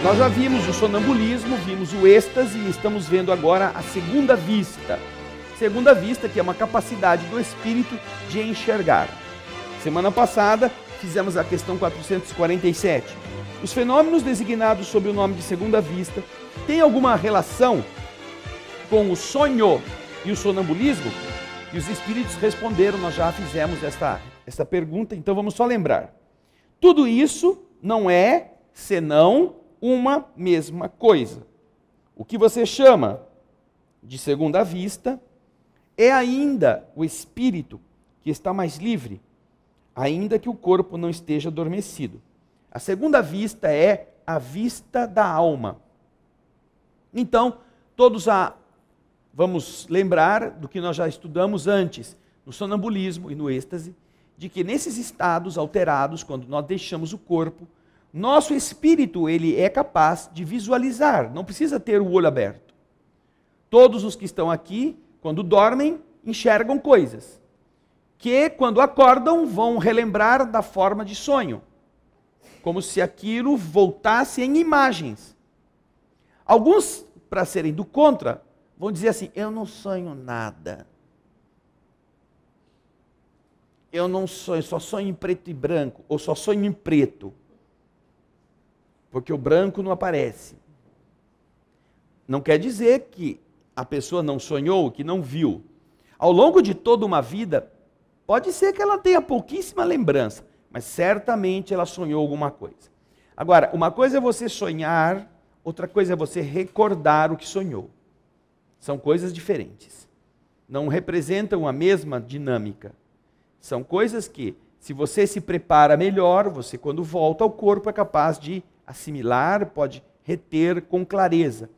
Nós já vimos o sonambulismo, vimos o êxtase e estamos vendo agora a segunda vista. Segunda vista, que é uma capacidade do espírito de enxergar. Semana passada fizemos a questão 447. Os fenômenos designados sob o nome de segunda vista têm alguma relação com o sonho e o sonambulismo? E os espíritos responderam, nós já fizemos esta pergunta, então vamos só lembrar. Tudo isso não é senão uma mesma coisa. O que você chama de segunda vista é ainda o espírito que está mais livre, ainda que o corpo não esteja adormecido. A segunda vista é a vista da alma. Então, vamos lembrar do que nós já estudamos antes, no sonambulismo e no êxtase, de que nesses estados alterados, quando nós deixamos o corpo, nosso espírito ele é capaz de visualizar, não precisa ter o olho aberto. Todos os que estão aqui, quando dormem, enxergam coisas, que quando acordam vão relembrar da forma de sonho, como se aquilo voltasse em imagens. Alguns, para serem do contra, vão dizer assim, eu não sonho nada. Eu não sonho, só sonho em preto e branco, ou só sonho em preto. Porque o branco não aparece. Não quer dizer que a pessoa não sonhou, que não viu. Ao longo de toda uma vida, pode ser que ela tenha pouquíssima lembrança, mas certamente ela sonhou alguma coisa. Agora, uma coisa é você sonhar, outra coisa é você recordar o que sonhou. São coisas diferentes. Não representam a mesma dinâmica. São coisas que, se você se prepara melhor, você quando volta ao corpo é capaz de assimilar, pode reter com clareza.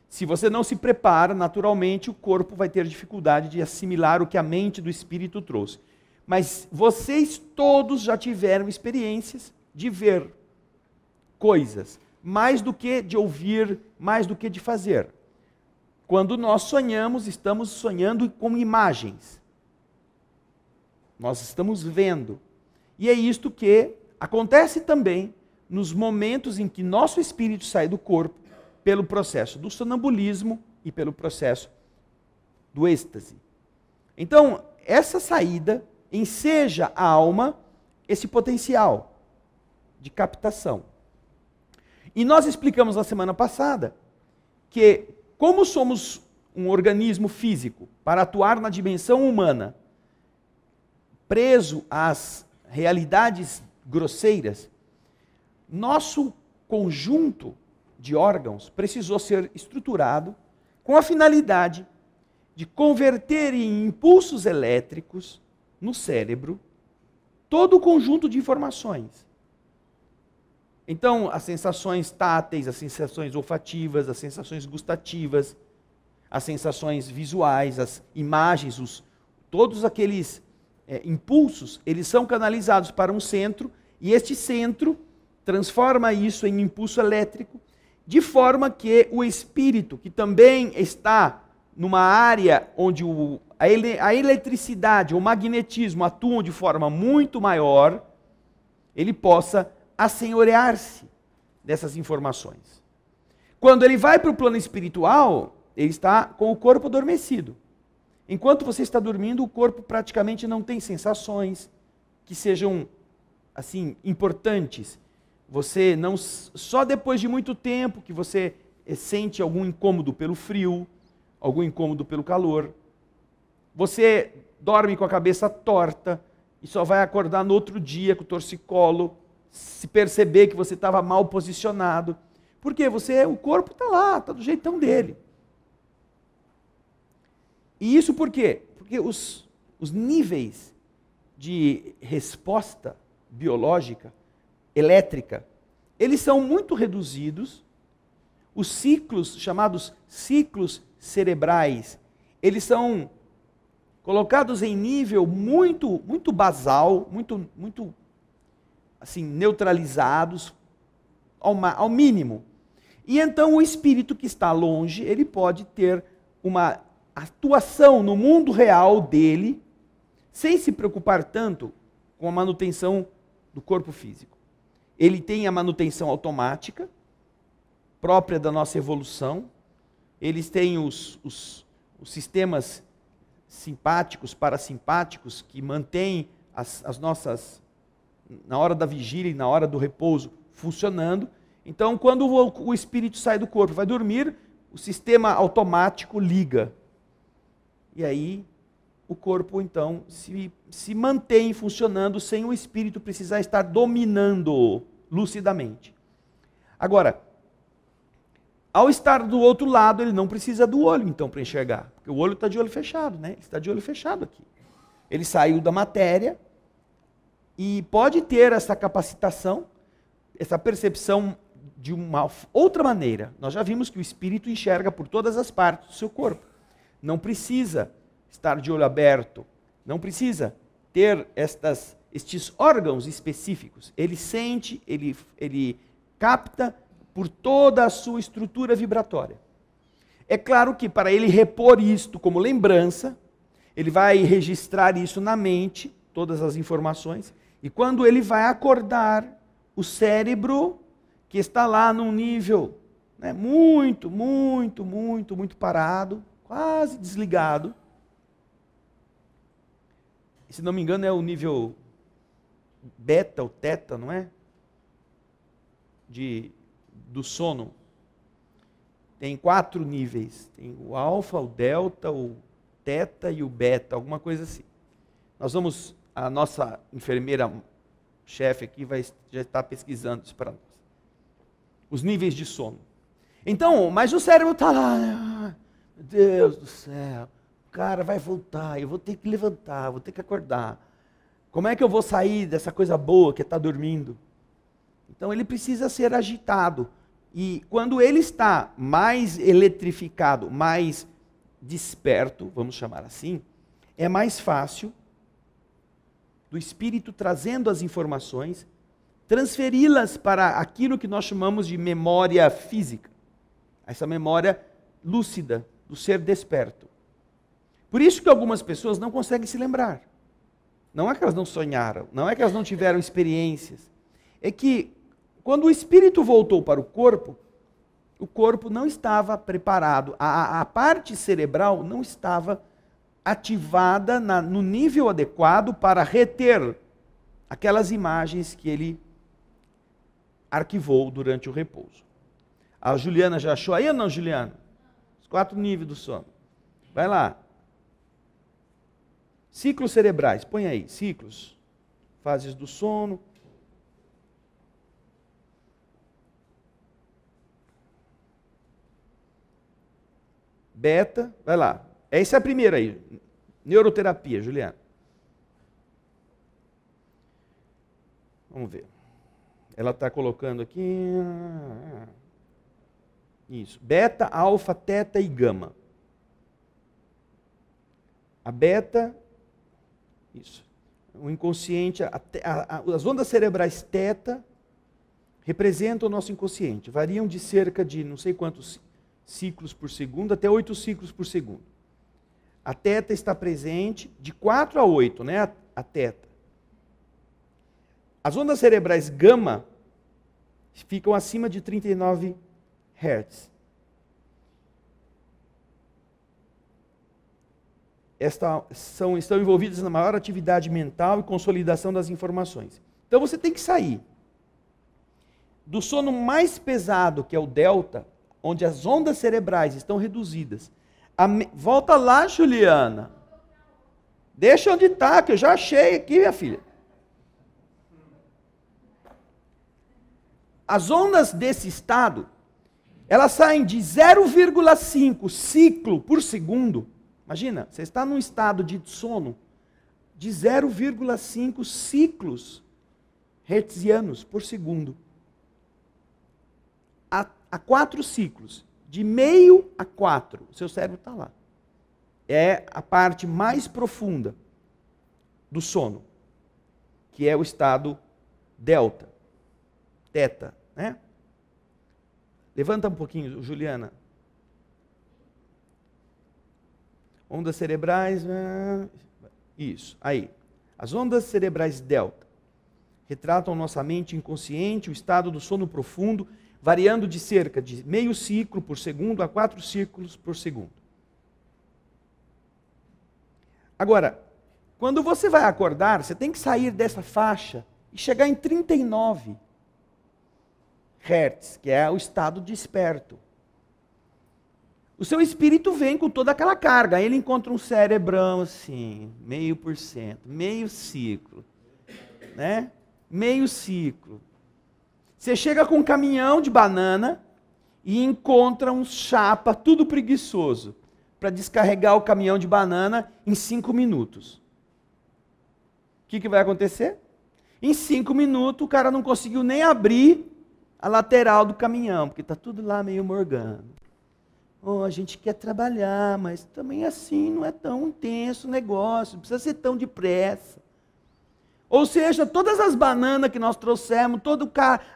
Se você não se prepara, naturalmente o corpo vai ter dificuldade de assimilar o que a mente do espírito trouxe. Mas vocês todos já tiveram experiências de ver coisas, mais do que de ouvir, mais do que de fazer. Quando nós sonhamos, estamos sonhando com imagens. Nós estamos vendo. E é isto que acontece também nos momentos em que nosso espírito sai do corpo, pelo processo do sonambulismo e pelo processo do êxtase. Então, essa saída enseja a alma esse potencial de captação. E nós explicamos na semana passada que, como somos um organismo físico, para atuar na dimensão humana, preso às realidades grosseiras, nosso conjunto de órgãos precisou ser estruturado com a finalidade de converter em impulsos elétricos no cérebro todo o conjunto de informações. Então, as sensações táteis, as sensações olfativas, as sensações gustativas, as sensações visuais, as imagens, todos aqueles impulsos, eles são canalizados para um centro, e este centro transforma isso em impulso elétrico, de forma que o espírito, que também está numa área onde a eletricidade, o magnetismo atuam de forma muito maior, ele possa assenhorear-se dessas informações. Quando ele vai para o plano espiritual, ele está com o corpo adormecido. Enquanto você está dormindo, o corpo praticamente não tem sensações que sejam assim importantes. Você não, só depois de muito tempo que você sente algum incômodo pelo frio, algum incômodo pelo calor. Você dorme com a cabeça torta e só vai acordar no outro dia com o torcicolo, se perceber que você estava mal posicionado. Porque o corpo está lá, está do jeitão dele. E isso por quê? Porque os níveis de resposta biológica, elétrica, eles são muito reduzidos. Os ciclos, chamados ciclos cerebrais, eles são colocados em nível muito, muito basal, muito assim, neutralizados ao mínimo. E então o espírito que está longe, ele pode ter uma atuação no mundo real dele, sem se preocupar tanto com a manutenção do corpo físico. Ele tem a manutenção automática, própria da nossa evolução. Eles têm os sistemas simpáticos, parasimpáticos, que mantêm as nossas, na hora da vigília e na hora do repouso, funcionando. Então, quando o espírito sai do corpo, vai dormir, o sistema automático liga. E aí, o corpo, então, se mantém funcionando sem o espírito precisar estar dominando lucidamente. Agora, ao estar do outro lado, ele não precisa do olho, então, para enxergar. Porque o olho está de olho fechado, né? Ele está de olho fechado aqui. Ele saiu da matéria e pode ter essa capacitação, essa percepção de uma outra maneira. Nós já vimos que o espírito enxerga por todas as partes do seu corpo. Não precisa estar de olho aberto, não precisa ter estes órgãos específicos. Ele sente, ele capta por toda a sua estrutura vibratória. É claro que para ele repor isto como lembrança, ele vai registrar isso na mente, todas as informações, e quando ele vai acordar, o cérebro, que está lá num nível, né, muito parado, quase desligado, se não me engano é o nível beta ou teta, não é? Do sono. Tem 4 níveis. Tem o alfa, o delta, o teta e o beta, alguma coisa assim. A nossa enfermeira chefe aqui já está pesquisando isso para nós. Os níveis de sono. Então, mas o cérebro está lá, né? Meu Deus do céu, o cara vai voltar, eu vou ter que levantar, vou ter que acordar. Como é que eu vou sair dessa coisa boa que está dormindo? Então ele precisa ser agitado. E quando ele está mais eletrificado, mais desperto, vamos chamar assim, é mais fácil do espírito trazendo as informações, transferi-las para aquilo que nós chamamos de memória física. Essa memória lúcida do ser desperto. Por isso que algumas pessoas não conseguem se lembrar. Não é que elas não sonharam, não é que elas não tiveram experiências. É que quando o espírito voltou para o corpo não estava preparado. A parte cerebral não estava ativada no nível adequado para reter aquelas imagens que ele arquivou durante o repouso. A Juliana já achou aí ou não, Juliana? Os 4 níveis do sono. Vai lá. Ciclos cerebrais, põe aí, ciclos. Fases do sono. Beta, vai lá. Essa é a primeira aí. Neuroterapia, Juliana. Vamos ver. Ela está colocando aqui. Isso. Beta, alfa, teta e gama. A beta, isso. O inconsciente, as ondas cerebrais teta representam o nosso inconsciente. Variam de cerca de não sei quantos ciclos por segundo até 8 ciclos por segundo. A teta está presente de 4 a 8, né? A teta. As ondas cerebrais gama ficam acima de 39 Hz. Estão envolvidas na maior atividade mental e consolidação das informações. Então você tem que sair do sono mais pesado, que é o delta, onde as ondas cerebrais estão reduzidas. Volta lá, Juliana. Deixa onde está, que eu já achei aqui, minha filha. As ondas desse estado, elas saem de 0,5 ciclo por segundo. Imagina, você está num estado de sono de 0,5 ciclos hertzianos por segundo. A 4 ciclos, de meio a 4, o seu cérebro está lá. É a parte mais profunda do sono, que é o estado delta, teta, né? Levanta um pouquinho, Juliana. Ondas cerebrais, isso, aí. As ondas cerebrais delta retratam nossa mente inconsciente, o estado do sono profundo, variando de cerca de meio ciclo por segundo a 4 ciclos por segundo. Agora, quando você vai acordar, você tem que sair dessa faixa e chegar em 39 Hz, que é o estado desperto. O seu espírito vem com toda aquela carga, aí ele encontra um cerebrão assim, 0,5%, meio ciclo, né? Meio ciclo. Você chega com um caminhão de banana e encontra um chapa tudo preguiçoso para descarregar o caminhão de banana em 5 minutos. O que vai acontecer? Em 5 minutos o cara não conseguiu nem abrir a lateral do caminhão, porque está tudo lá meio morgando. Oh, a gente quer trabalhar, mas também assim não é tão intenso o negócio, não precisa ser tão depressa. Ou seja, todas as bananas que nós trouxemos, toda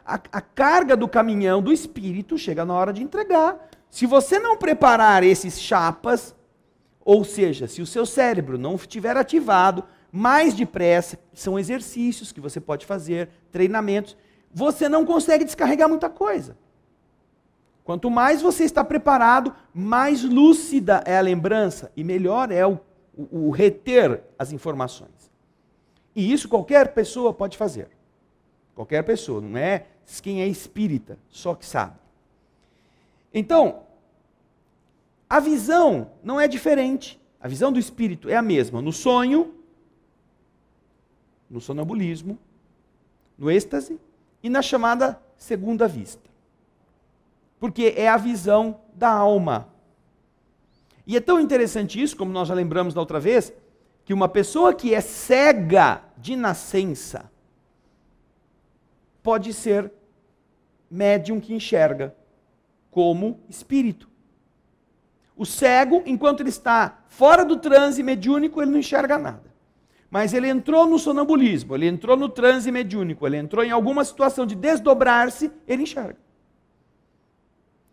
a carga do caminhão, do espírito, chega na hora de entregar. Se você não preparar esses chapas, ou seja, se o seu cérebro não estiver ativado mais depressa, são exercícios que você pode fazer, treinamentos, você não consegue descarregar muita coisa. Quanto mais você está preparado, mais lúcida é a lembrança e melhor é o reter as informações. E isso qualquer pessoa pode fazer. Qualquer pessoa, não é quem é espírita, só que sabe. Então, a visão não é diferente. A visão do espírito é a mesma no sonho, no sonambulismo, no êxtase e na chamada segunda vista. Porque é a visão da alma. E é tão interessante isso, como nós já lembramos da outra vez, que uma pessoa que é cega de nascença pode ser médium que enxerga como espírito. O cego, enquanto ele está fora do transe mediúnico, ele não enxerga nada. Mas ele entrou no sonambulismo, ele entrou no transe mediúnico, ele entrou em alguma situação de desdobrar-se, ele enxerga.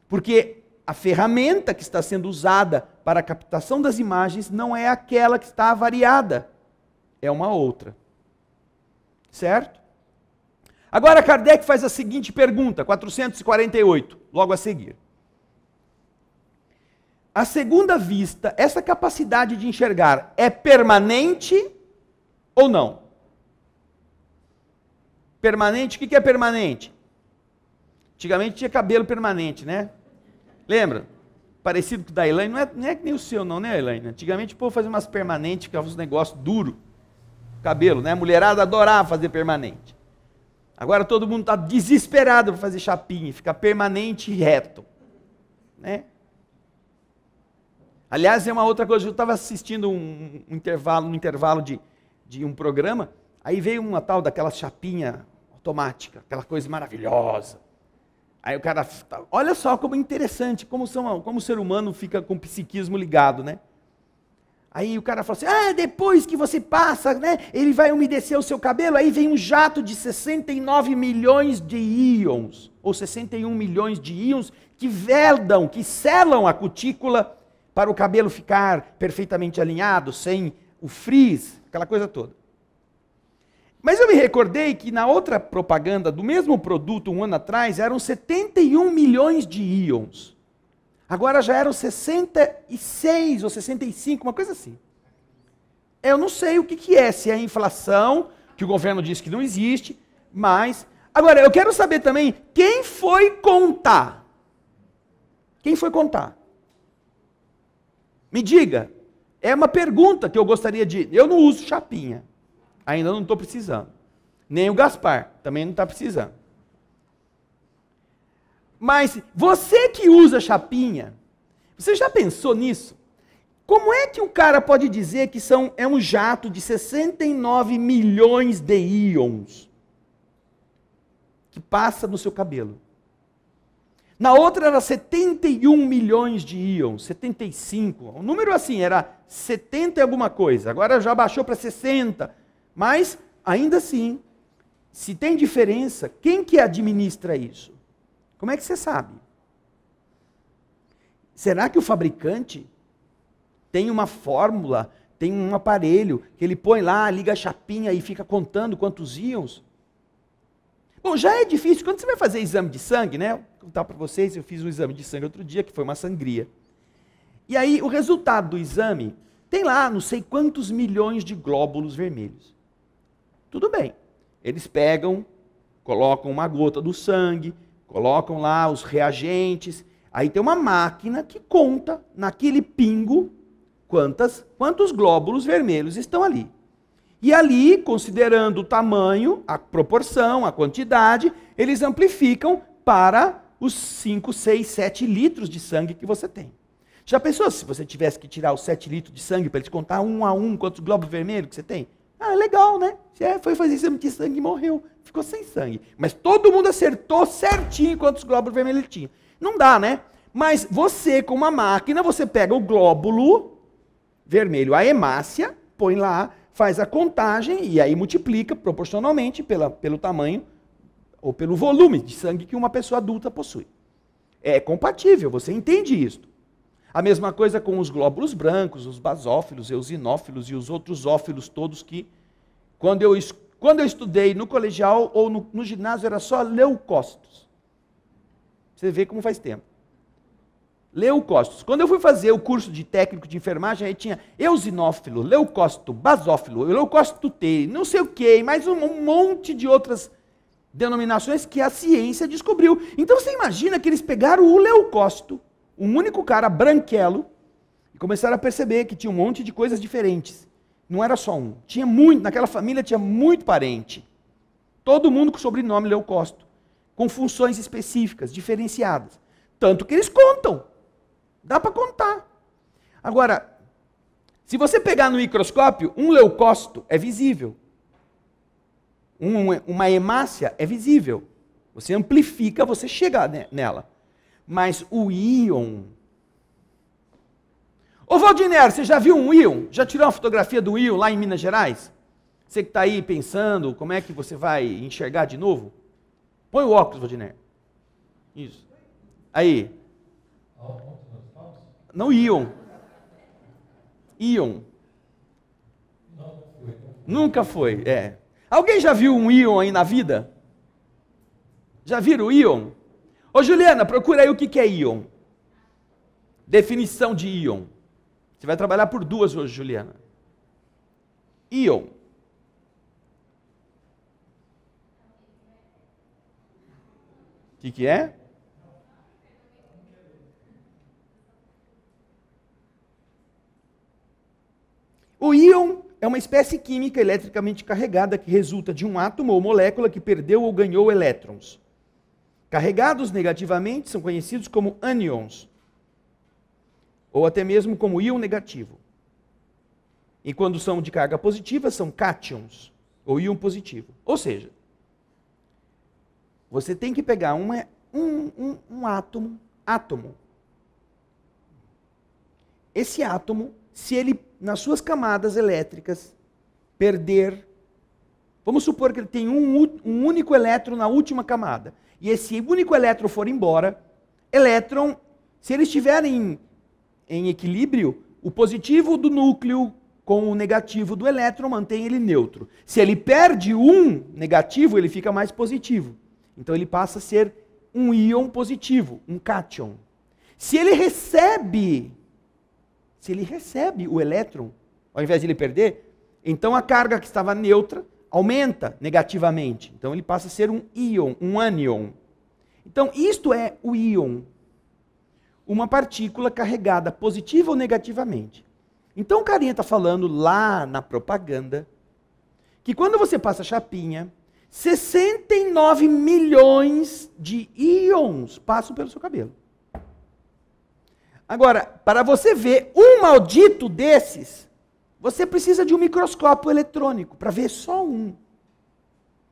Porque a ferramenta que está sendo usada para a captação das imagens não é aquela que está avariada, é uma outra. Certo? Agora Kardec faz a seguinte pergunta, 448, logo a seguir. A segunda vista, essa capacidade de enxergar, é permanente ou não? Permanente, o que é permanente? Antigamente tinha cabelo permanente, né? Lembra? Parecido com o da Elaine, não é que nem o seu não, né, Elaine? Antigamente o povo fazia umas permanentes, que eram uns negócios duros, cabelo, né? A mulherada adorava fazer permanente. Agora todo mundo está desesperado para fazer chapinha, ficar permanente e reto, né? Aliás, é uma outra coisa, eu estava assistindo um intervalo de um programa, aí veio uma tal daquela chapinha automática, aquela coisa maravilhosa. Aí o cara, olha só como é interessante, como o ser humano fica com o psiquismo ligado, né? Aí o cara fala assim, depois que você passa, né, ele vai umedecer o seu cabelo, aí vem um jato de 69 milhões de íons, ou 61 milhões de íons, que veldam, que selam a cutícula para o cabelo ficar perfeitamente alinhado, sem o frizz, aquela coisa toda. Mas eu me recordei que na outra propaganda do mesmo produto, um ano atrás, eram 71 milhões de íons. Agora já eram 66 ou 65, uma coisa assim. Eu não sei o que é, se é a inflação, que o governo diz que não existe, mas... Agora, eu quero saber também, quem foi contar? Quem foi contar? Me diga. É uma pergunta que eu gostaria de... Eu não uso chapinha. Ainda não estou precisando. Nem o Gaspar, também não está precisando. Mas você que usa chapinha, você já pensou nisso? Como é que o cara pode dizer que é um jato de 69 milhões de íons que passa no seu cabelo? Na outra era 71 milhões de íons, 75. O número assim era 70 e alguma coisa, agora já baixou para 60. Mas, ainda assim, se tem diferença, quem que administra isso? Como é que você sabe? Será que o fabricante tem uma fórmula, tem um aparelho, que ele põe lá, liga a chapinha e fica contando quantos íons? Bom, já é difícil, quando você vai fazer exame de sangue, né? Vou contar para vocês, eu fiz um exame de sangue outro dia, que foi uma sangria. E aí, o resultado do exame, tem lá não sei quantos milhões de glóbulos vermelhos. Tudo bem. Eles pegam, colocam uma gota do sangue, colocam lá os reagentes, aí tem uma máquina que conta naquele pingo quantos glóbulos vermelhos estão ali. E ali, considerando o tamanho, a proporção, a quantidade, eles amplificam para os 5, 6, 7 litros de sangue que você tem. Já pensou se você tivesse que tirar os 7 litros de sangue para eles contar um a um quantos glóbulos vermelhos que você tem? Ah, legal, né? Você foi fazer exame de sangue e morreu. Ficou sem sangue. Mas todo mundo acertou certinho quantos glóbulos vermelhos ele tinha. Não dá, né? Mas você, com uma máquina, você pega o glóbulo vermelho, a hemácia, põe lá, faz a contagem e aí multiplica proporcionalmente pelo tamanho ou pelo volume de sangue que uma pessoa adulta possui. É compatível, você entende isso. A mesma coisa com os glóbulos brancos, os basófilos, eosinófilos e os outros ófilos todos que, quando eu estudei no colegial ou no ginásio, era só leucócitos. Você vê como faz tempo. Leucócitos. Quando eu fui fazer o curso de técnico de enfermagem, aí tinha eosinófilo, leucócito, basófilo, leucócito T, não sei o quê, mais um monte de outras denominações que a ciência descobriu. Então você imagina que eles pegaram o leucócito, um único cara branquelo, e começaram a perceber que tinha um monte de coisas diferentes. Não era só um. Tinha muito, naquela família tinha muito parente. Todo mundo com sobrenome leucócito, com funções específicas, diferenciadas. Tanto que eles contam. Dá para contar. Agora, se você pegar no microscópio, um leucócito é visível. Uma hemácia é visível. Você amplifica, você chega nela. Mas o íon... Ô Valdiner, você já viu um íon? Já tirou uma fotografia do íon lá em Minas Gerais? Você que está aí pensando como é que você vai enxergar de novo? Põe o óculos, Valdiner. Isso. Aí. Não íon. Íon. Nunca foi, é. Alguém já viu um íon aí na vida? Já viram o íon? Ô Juliana, procura aí o que é íon. Definição de íon. Você vai trabalhar por 2 hoje, Juliana. Íon. O que é? O íon é uma espécie química eletricamente carregada que resulta de um átomo ou molécula que perdeu ou ganhou elétrons. Carregados negativamente são conhecidos como ânions, ou até mesmo como íon negativo. E quando são de carga positiva, são cátions, ou íon positivo. Ou seja, você tem que pegar um átomo. Esse átomo, se ele, nas suas camadas elétricas, perder, vamos supor que ele tem um único elétron na última camada, e esse único elétron for embora, elétron, se eles estiverem em equilíbrio, o positivo do núcleo com o negativo do elétron mantém ele neutro. Se ele perde um negativo, ele fica mais positivo. Então ele passa a ser um íon positivo, um cátion. Se ele recebe o elétron, ao invés de ele perder, então a carga que estava neutra aumenta negativamente. Então ele passa a ser um íon, um ânion. Então isto é o íon. Uma partícula carregada positiva ou negativamente. Então o carinha está falando lá na propaganda que quando você passa a chapinha, 69 milhões de íons passam pelo seu cabelo. Agora, para você ver um maldito desses, você precisa de um microscópio eletrônico para ver só um.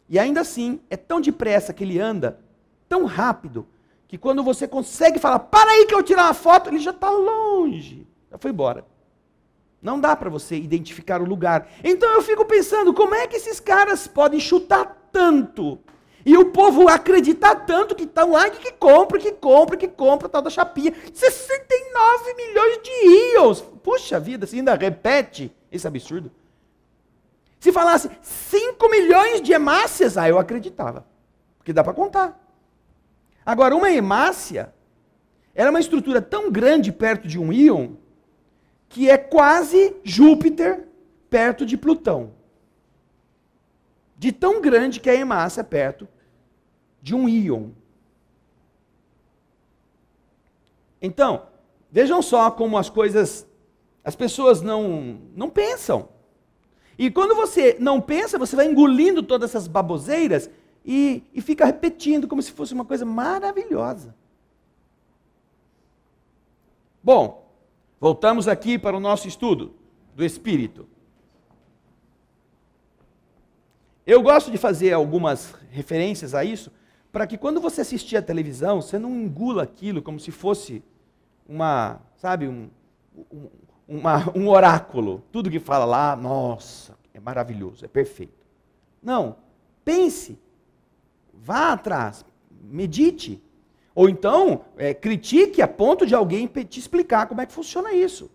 E ainda assim, é tão depressa que ele anda, tão rápido, que quando você consegue falar, para aí que eu tirar uma foto, ele já está longe, já foi embora. Não dá para você identificar o lugar. Então eu fico pensando, como é que esses caras podem chutar tanto? E o povo acreditar tanto que estão lá que compra, tal da chapinha. 69 milhões de íons. Puxa vida, você ainda repete esse absurdo. Se falasse 5 milhões de hemácias, eu acreditava. Porque dá para contar. Agora, uma hemácia, ela é uma estrutura tão grande perto de um íon, que é quase Júpiter perto de Plutão. De tão grande que é a hemácia perto de um íon. Então, vejam só como as coisas, as pessoas não pensam. E quando você não pensa, você vai engolindo todas essas baboseiras e fica repetindo como se fosse uma coisa maravilhosa. Bom, voltamos aqui para o nosso estudo do Espírito. Eu gosto de fazer algumas referências a isso, para que quando você assistir a televisão, você não engula aquilo como se fosse um oráculo. Tudo que fala lá, nossa, é maravilhoso, é perfeito. Não, pense, vá atrás, medite. Ou então, critique a ponto de alguém te explicar como é que funciona isso.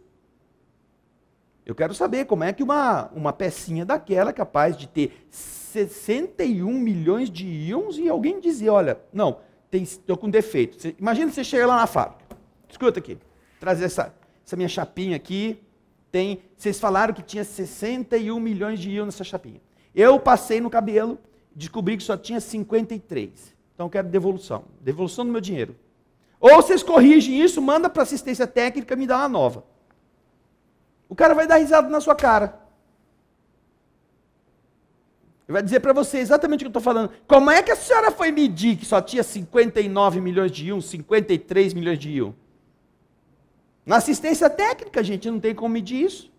Eu quero saber como é que uma pecinha daquela é capaz de ter 61 milhões de íons e alguém dizer, olha, não, estou com defeito. Imagina você chega lá na fábrica. Escuta aqui, trazer essa minha chapinha aqui. Vocês falaram que tinha 61 milhões de íons nessa chapinha. Eu passei no cabelo, descobri que só tinha 53. Então eu quero devolução. Devolução do meu dinheiro. Ou vocês corrigem isso, manda para assistência técnica e me dá uma nova. O cara vai dar risada na sua cara. Ele vai dizer para você exatamente o que eu estou falando. Como é que a senhora foi medir que só tinha 59 milhões de íons, 53 milhões de íons? Na assistência técnica, gente, não tem como medir isso.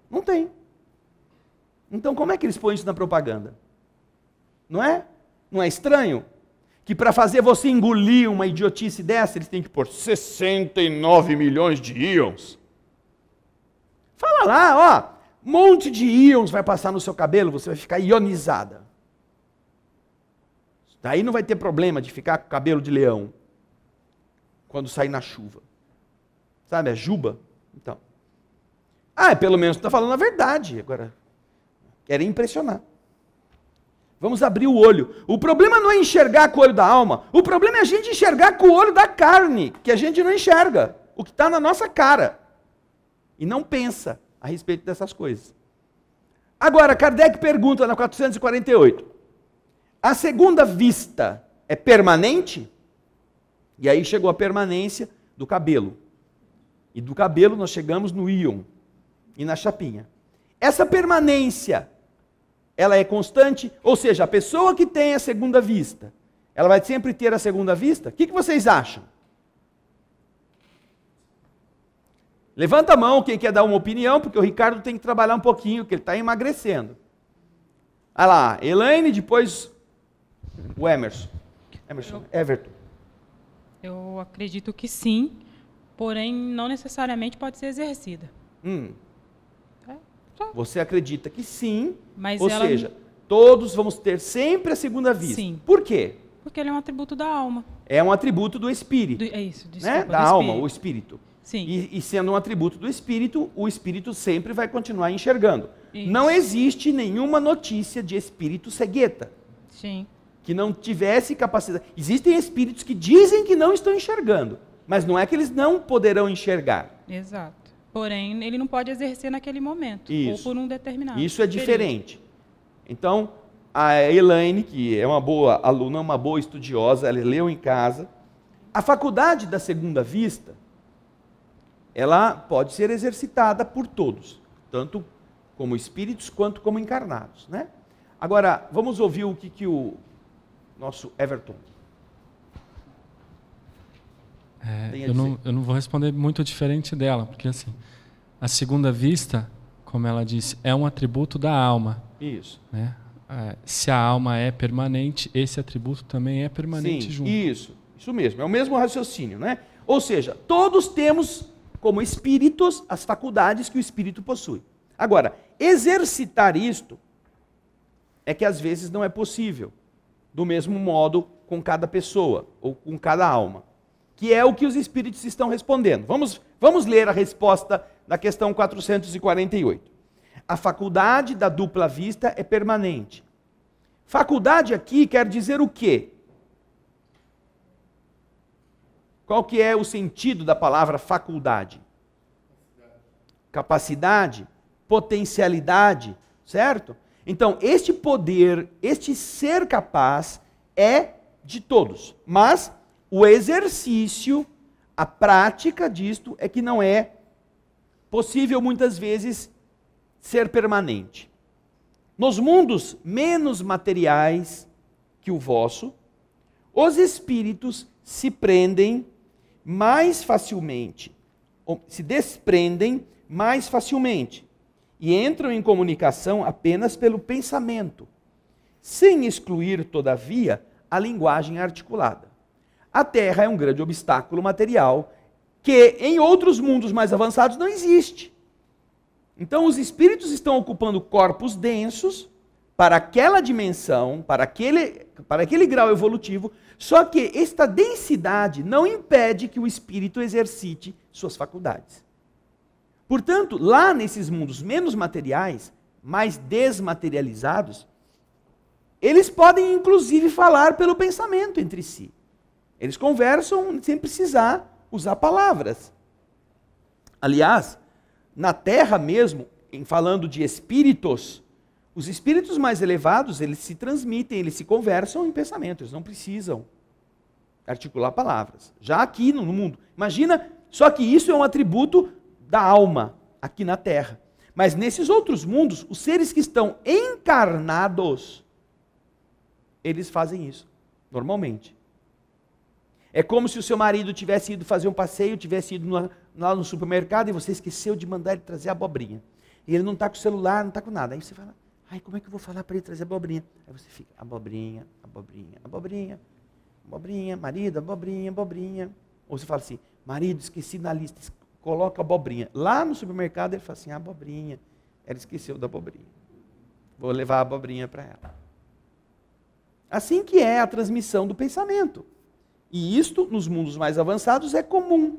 Não tem. Então como é que eles põem isso na propaganda? Não é? Não é estranho? Que para fazer você engolir uma idiotice dessa, eles têm que pôr 69 milhões de íons. Fala lá, um monte de íons vai passar no seu cabelo, você vai ficar ionizada. Daí não vai ter problema de ficar com cabelo de leão quando sair na chuva. Sabe, a juba? Então. Pelo menos está falando a verdade. Agora, querem impressionar. Vamos abrir o olho. O problema não é enxergar com o olho da alma. O problema é a gente enxergar com o olho da carne, que a gente não enxerga. O que está na nossa cara. E não pensa a respeito dessas coisas. Agora, Kardec pergunta na 448. A segunda vista é permanente? E aí chegou a permanência do cabelo. E do cabelo nós chegamos no íon e na chapinha. Essa permanência, ela é constante? Ou seja, a pessoa que tem a segunda vista, ela vai sempre ter a segunda vista? O que vocês acham? Levanta a mão quem quer dar uma opinião, porque o Ricardo tem que trabalhar um pouquinho, porque ele está emagrecendo. Olha lá, Elaine, depois o Emerson. Everton. Eu acredito que sim, porém não necessariamente pode ser exercida. Você acredita que sim, mas ou seja, todos vamos ter sempre a segunda vista. Sim. Por quê? Porque ele é um atributo da alma. É um atributo do espírito. É isso, desculpa, né? Da alma, o espírito. Sim. E sendo um atributo do espírito, o espírito sempre vai continuar enxergando. Isso. Não existe nenhuma notícia de espírito cegueta. Sim. Que não tivesse capacidade. Existem espíritos que dizem que não estão enxergando, mas não é que eles não poderão enxergar. Exato. Porém, ele não pode exercer naquele momento. Isso. Ou por um determinado Isso é período. diferente. Então, a Elaine, que é uma boa aluna, uma boa estudiosa, ela leu em casa. A faculdade da segunda vista, ela pode ser exercitada por todos, tanto como espíritos quanto como encarnados, né? Agora, vamos ouvir o que o nosso Everton eu não vou responder muito diferente dela, porque assim, a segunda vista, como ela disse, é um atributo da alma. Isso. Né? Se a alma é permanente, esse atributo também é permanente Sim, junto. Isso mesmo, é o mesmo raciocínio, né? Ou seja, todos temos como espíritos as faculdades que o espírito possui. Agora, exercitar isto é que às vezes não é possível, do mesmo modo com cada pessoa ou com cada alma, que é o que os espíritos estão respondendo. Vamos ler a resposta da questão 448. A faculdade da dupla vista é permanente. Faculdade aqui quer dizer o quê? Qual que é o sentido da palavra faculdade? Capacidade, potencialidade, certo? Então, este poder, este ser capaz é de todos, mas o exercício, a prática disto é que não é possível muitas vezes ser permanente. Nos mundos menos materiais que o vosso, os espíritos se prendem mais facilmente, ou se desprendem mais facilmente e entram em comunicação apenas pelo pensamento, sem excluir, todavia, a linguagem articulada. A Terra é um grande obstáculo material que em outros mundos mais avançados não existe. Então os espíritos estão ocupando corpos densos para aquela dimensão, para aquele grau evolutivo, só que esta densidade não impede que o espírito exercite suas faculdades. Portanto, lá nesses mundos menos materiais, mais desmaterializados, eles podem inclusive falar pelo pensamento entre si. Eles conversam sem precisar usar palavras. Aliás, na Terra mesmo, em falando de espíritos, os espíritos mais elevados, eles se transmitem, eles se conversam em pensamento, eles não precisam articular palavras. Já aqui no mundo, imagina, só que isso é um atributo da alma, aqui na Terra. Mas nesses outros mundos, os seres que estão encarnados, eles fazem isso, normalmente. É como se o seu marido tivesse ido fazer um passeio, tivesse ido lá no supermercado e você esqueceu de mandar ele trazer a abobrinha. E ele não está com o celular, não está com nada. Aí você fala, ai, como é que eu vou falar para ele trazer a abobrinha? Aí você fica, abobrinha, abobrinha, abobrinha, abobrinha, marido, abobrinha, abobrinha. Ou você fala assim, marido, esqueci na lista, coloca a abobrinha. Lá no supermercado ele fala assim, abobrinha, ela esqueceu da abobrinha. Vou levar a abobrinha para ela. Assim que é a transmissão do pensamento. E isto, nos mundos mais avançados, é comum.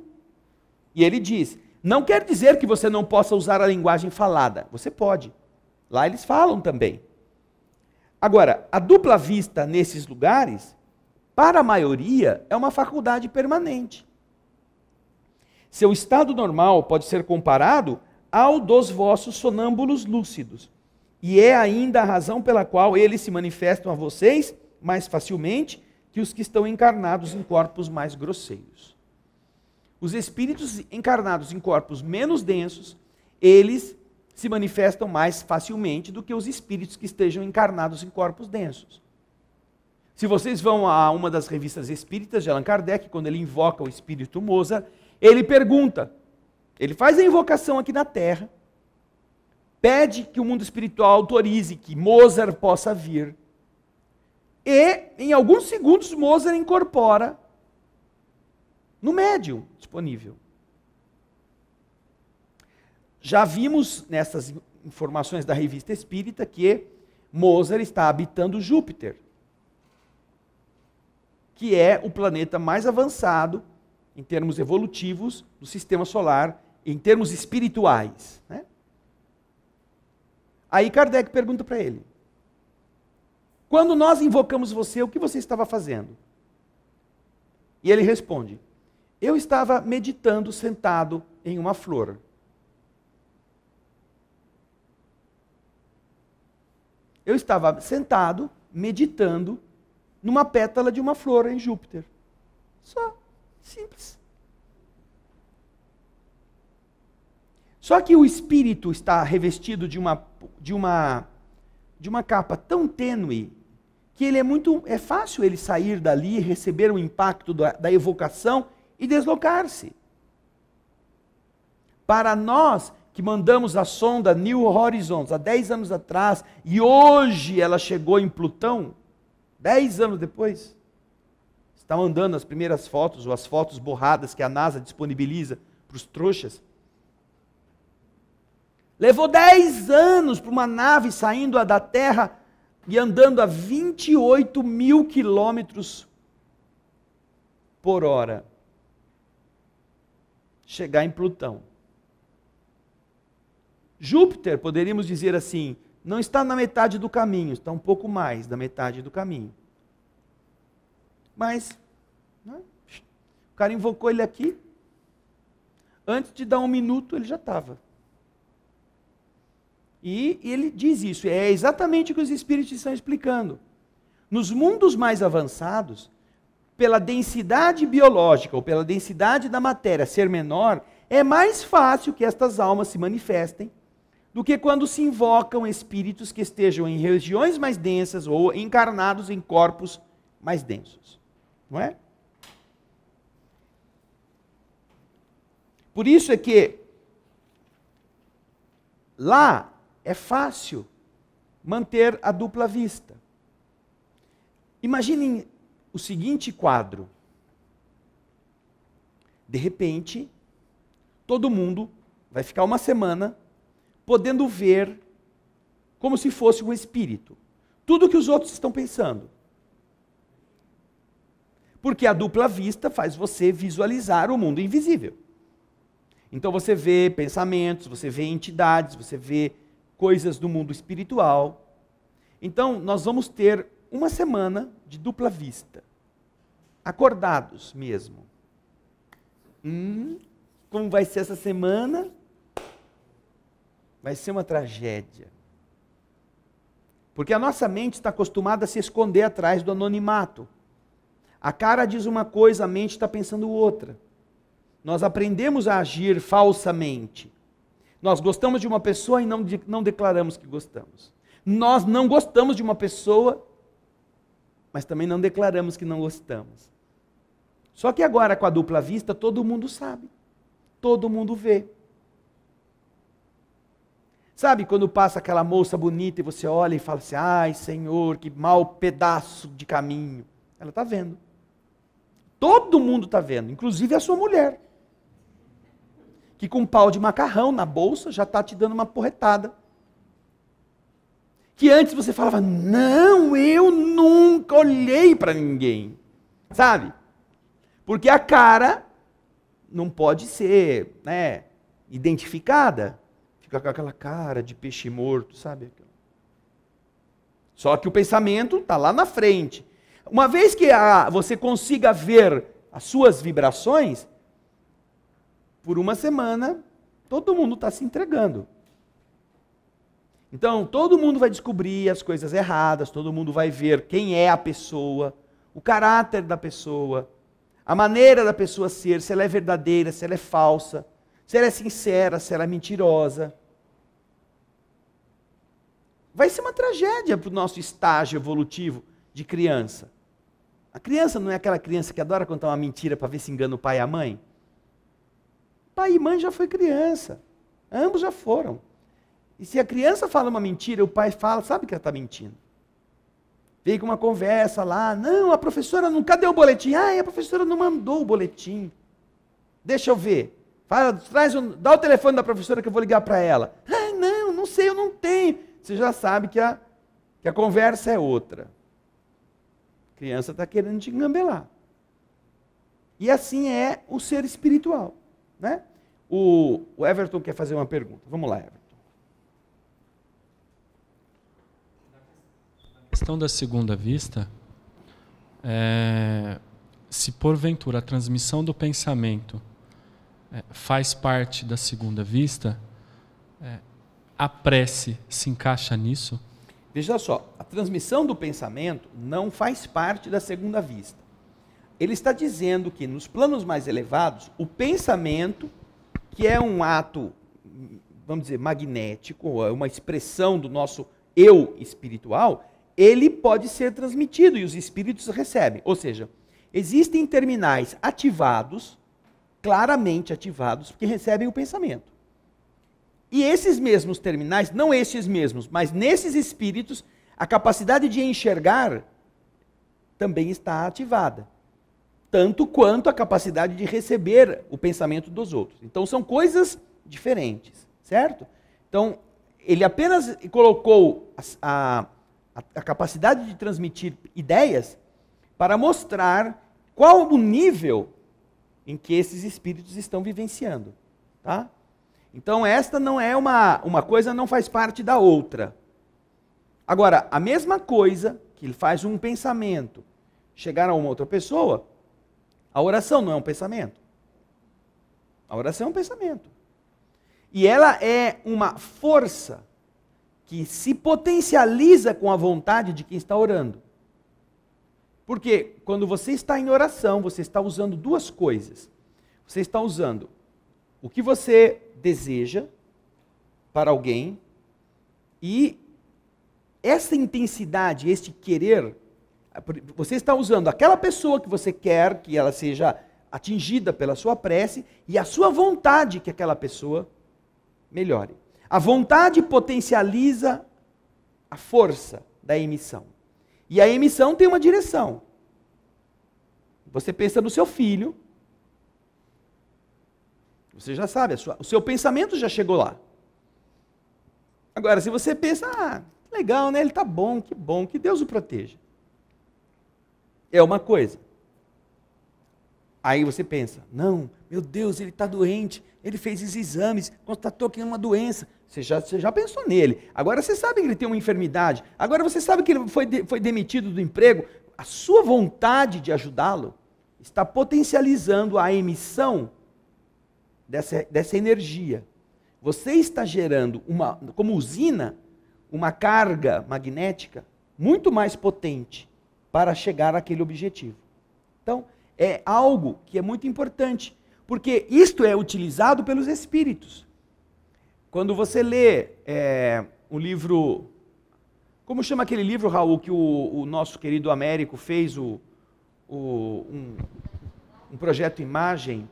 E ele diz, não quer dizer que você não possa usar a linguagem falada. Você pode. Lá eles falam também. Agora, a dupla vista nesses lugares, para a maioria, é uma faculdade permanente. Seu estado normal pode ser comparado ao dos vossos sonâmbulos lúcidos. E é ainda a razão pela qual eles se manifestam a vocês mais facilmente que os que estão encarnados em corpos mais grosseiros. Os espíritos encarnados em corpos menos densos, eles se manifestam mais facilmente do que os espíritos que estejam encarnados em corpos densos. Se vocês vão a uma das revistas espíritas de Allan Kardec, quando ele invoca o espírito Mozart, ele pergunta, ele faz a invocação aqui na Terra, pede que o mundo espiritual autorize que Mozart possa vir, e, em alguns segundos, Mozart incorpora no médium disponível. Já vimos nessas informações da revista espírita que Mozart está habitando Júpiter, que é o planeta mais avançado em termos evolutivos do sistema solar, em termos espirituais, né? Aí Kardec pergunta para ele, quando nós invocamos você, o que você estava fazendo? E ele responde, eu estava meditando sentado em uma flor. Eu estava sentado, meditando, numa pétala de uma flor em Júpiter. Só, simples. Só que o espírito está revestido de uma capa tão tênue, que é fácil ele sair dali, receber o impacto da evocação e deslocar-se. Para nós que mandamos a sonda New Horizons há 10 anos atrás, e hoje ela chegou em Plutão, 10 anos depois, está mandando as primeiras fotos, ou as fotos borradas que a NASA disponibiliza para os trouxas. Levou 10 anos para uma nave saindo da Terra e andando a 28 mil quilômetros por hora chegar em Plutão. Júpiter, poderíamos dizer assim, não está na metade do caminho, está um pouco mais da metade do caminho. Mas, né, o cara invocou ele aqui, antes de dar 1 minuto ele já estava. E ele diz isso, é exatamente o que os espíritos estão explicando. Nos mundos mais avançados, pela densidade biológica ou pela densidade da matéria ser menor, é mais fácil que estas almas se manifestem do que quando se invocam espíritos que estejam em regiões mais densas ou encarnados em corpos mais densos. Não é? Por isso é que lá é fácil manter a dupla vista. Imaginem o seguinte quadro. De repente, todo mundo vai ficar 1 semana podendo ver como se fosse um espírito tudo o que os outros estão pensando. Porque a dupla vista faz você visualizar o mundo invisível. Então você vê pensamentos, você vê entidades, você vê coisas do mundo espiritual. Então nós vamos ter 1 semana de dupla vista. Acordados mesmo. Como vai ser essa semana? Vai ser uma tragédia. Porque a nossa mente está acostumada a se esconder atrás do anonimato. A cara diz uma coisa, a mente está pensando outra. Nós aprendemos a agir falsamente. Nós gostamos de uma pessoa e não declaramos que gostamos. Nós não gostamos de uma pessoa, mas também não declaramos que não gostamos. Só que agora, com a dupla vista, todo mundo sabe. Todo mundo vê. Sabe quando passa aquela moça bonita e você olha e fala assim, ai Senhor, que mau pedaço de caminho. Ela está vendo. Todo mundo está vendo, inclusive a sua mulher. Que com um pau de macarrão na bolsa já está te dando uma porretada. Que antes você falava, não, eu nunca olhei para ninguém. Sabe? Porque a cara não pode ser, né, identificada. Fica com aquela cara de peixe morto, sabe? Só que o pensamento está lá na frente. Uma vez que você consiga ver as suas vibrações, por 1 semana, todo mundo está se entregando. Então, todo mundo vai descobrir as coisas erradas, todo mundo vai ver quem é a pessoa, o caráter da pessoa, a maneira da pessoa ser, se ela é verdadeira, se ela é falsa, se ela é sincera, se ela é mentirosa. Vai ser uma tragédia para o nosso estágio evolutivo de criança. A criança não é aquela criança que adora contar uma mentira para ver se engana o pai e a mãe? Pai e mãe já foi criança. Ambos já foram. E se a criança fala uma mentira, o pai fala, sabe que ela está mentindo. Veio com uma conversa lá, não, a professora não, cadê o boletim? Ah, a professora não mandou o boletim. Deixa eu ver. Fala, dá o telefone da professora que eu vou ligar para ela. Ah, não sei, eu não tenho. Você já sabe que a conversa é outra. A criança está querendo te engambelar. E assim é o ser espiritual. Né? O Everton quer fazer uma pergunta. Vamos lá, Everton. A questão da segunda vista, se porventura a transmissão do pensamento faz parte da segunda vista, a prece se encaixa nisso? Veja só, a transmissão do pensamento não faz parte da segunda vista. Ele está dizendo que nos planos mais elevados, o pensamento, que é um ato, vamos dizer, magnético, é uma expressão do nosso eu espiritual, ele pode ser transmitido e os espíritos recebem. Ou seja, existem terminais ativados, claramente ativados, que recebem o pensamento. E esses mesmos terminais, não esses mesmos, mas nesses espíritos, a capacidade de enxergar também está ativada. Tanto quanto a capacidade de receber o pensamento dos outros. Então são coisas diferentes, certo? Então, ele apenas colocou a capacidade de transmitir ideias para mostrar qual o nível em que esses espíritos estão vivenciando, tá? Então esta não é uma coisa, não faz parte da outra. Agora, a mesma coisa que ele faz um pensamento chegar a uma outra pessoa, a oração não é um pensamento. A oração é um pensamento. E ela é uma força que se potencializa com a vontade de quem está orando. Porque quando você está em oração, você está usando duas coisas. Você está usando o que você deseja para alguém e essa intensidade, este querer, você está usando aquela pessoa que você quer que ela seja atingida pela sua prece e a sua vontade que aquela pessoa melhore. A vontade potencializa a força da emissão. E a emissão tem uma direção. Você pensa no seu filho, você já sabe, o seu pensamento já chegou lá. Agora, se você pensa, legal, né? Ele está bom, que Deus o proteja. É uma coisa. Aí você pensa, não, meu Deus, ele está doente, ele fez esses exames, constatou que é uma doença. Você já pensou nele. Agora você sabe que ele tem uma enfermidade. Agora você sabe que ele foi demitido do emprego. A sua vontade de ajudá-lo está potencializando a emissão dessa energia. Você está gerando, como usina, uma carga magnética muito mais potente para chegar àquele objetivo. Então, é algo que é muito importante, porque isto é utilizado pelos espíritos. Quando você lê um livro, como chama aquele livro, Raul, que o nosso querido Américo fez, um projeto imagem,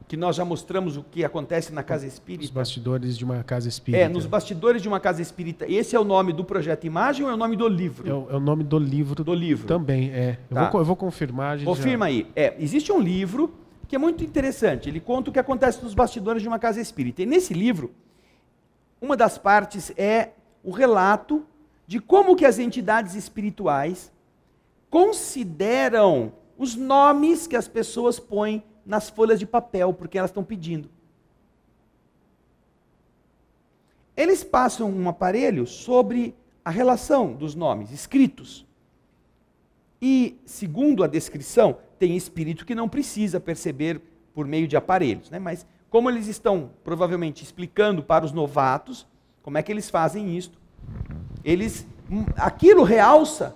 que nós já mostramos o que acontece na casa espírita. Os bastidores de uma casa espírita. Nos bastidores de uma casa espírita. Esse é o nome do projeto imagem ou é o nome do livro? É o nome do livro. Do livro. Também, Tá. Eu vou confirmar. Confirma aí. Existe um livro que é muito interessante. Ele conta o que acontece nos bastidores de uma casa espírita. E nesse livro, uma das partes é o relato de como que as entidades espirituais consideram os nomes que as pessoas põem nas folhas de papel, porque elas estão pedindo. Eles passam um aparelho sobre a relação dos nomes escritos. E, segundo a descrição, tem espírito que não precisa perceber por meio de aparelhos, né? Mas como eles estão provavelmente explicando para os novatos como é que eles fazem isto, aquilo realça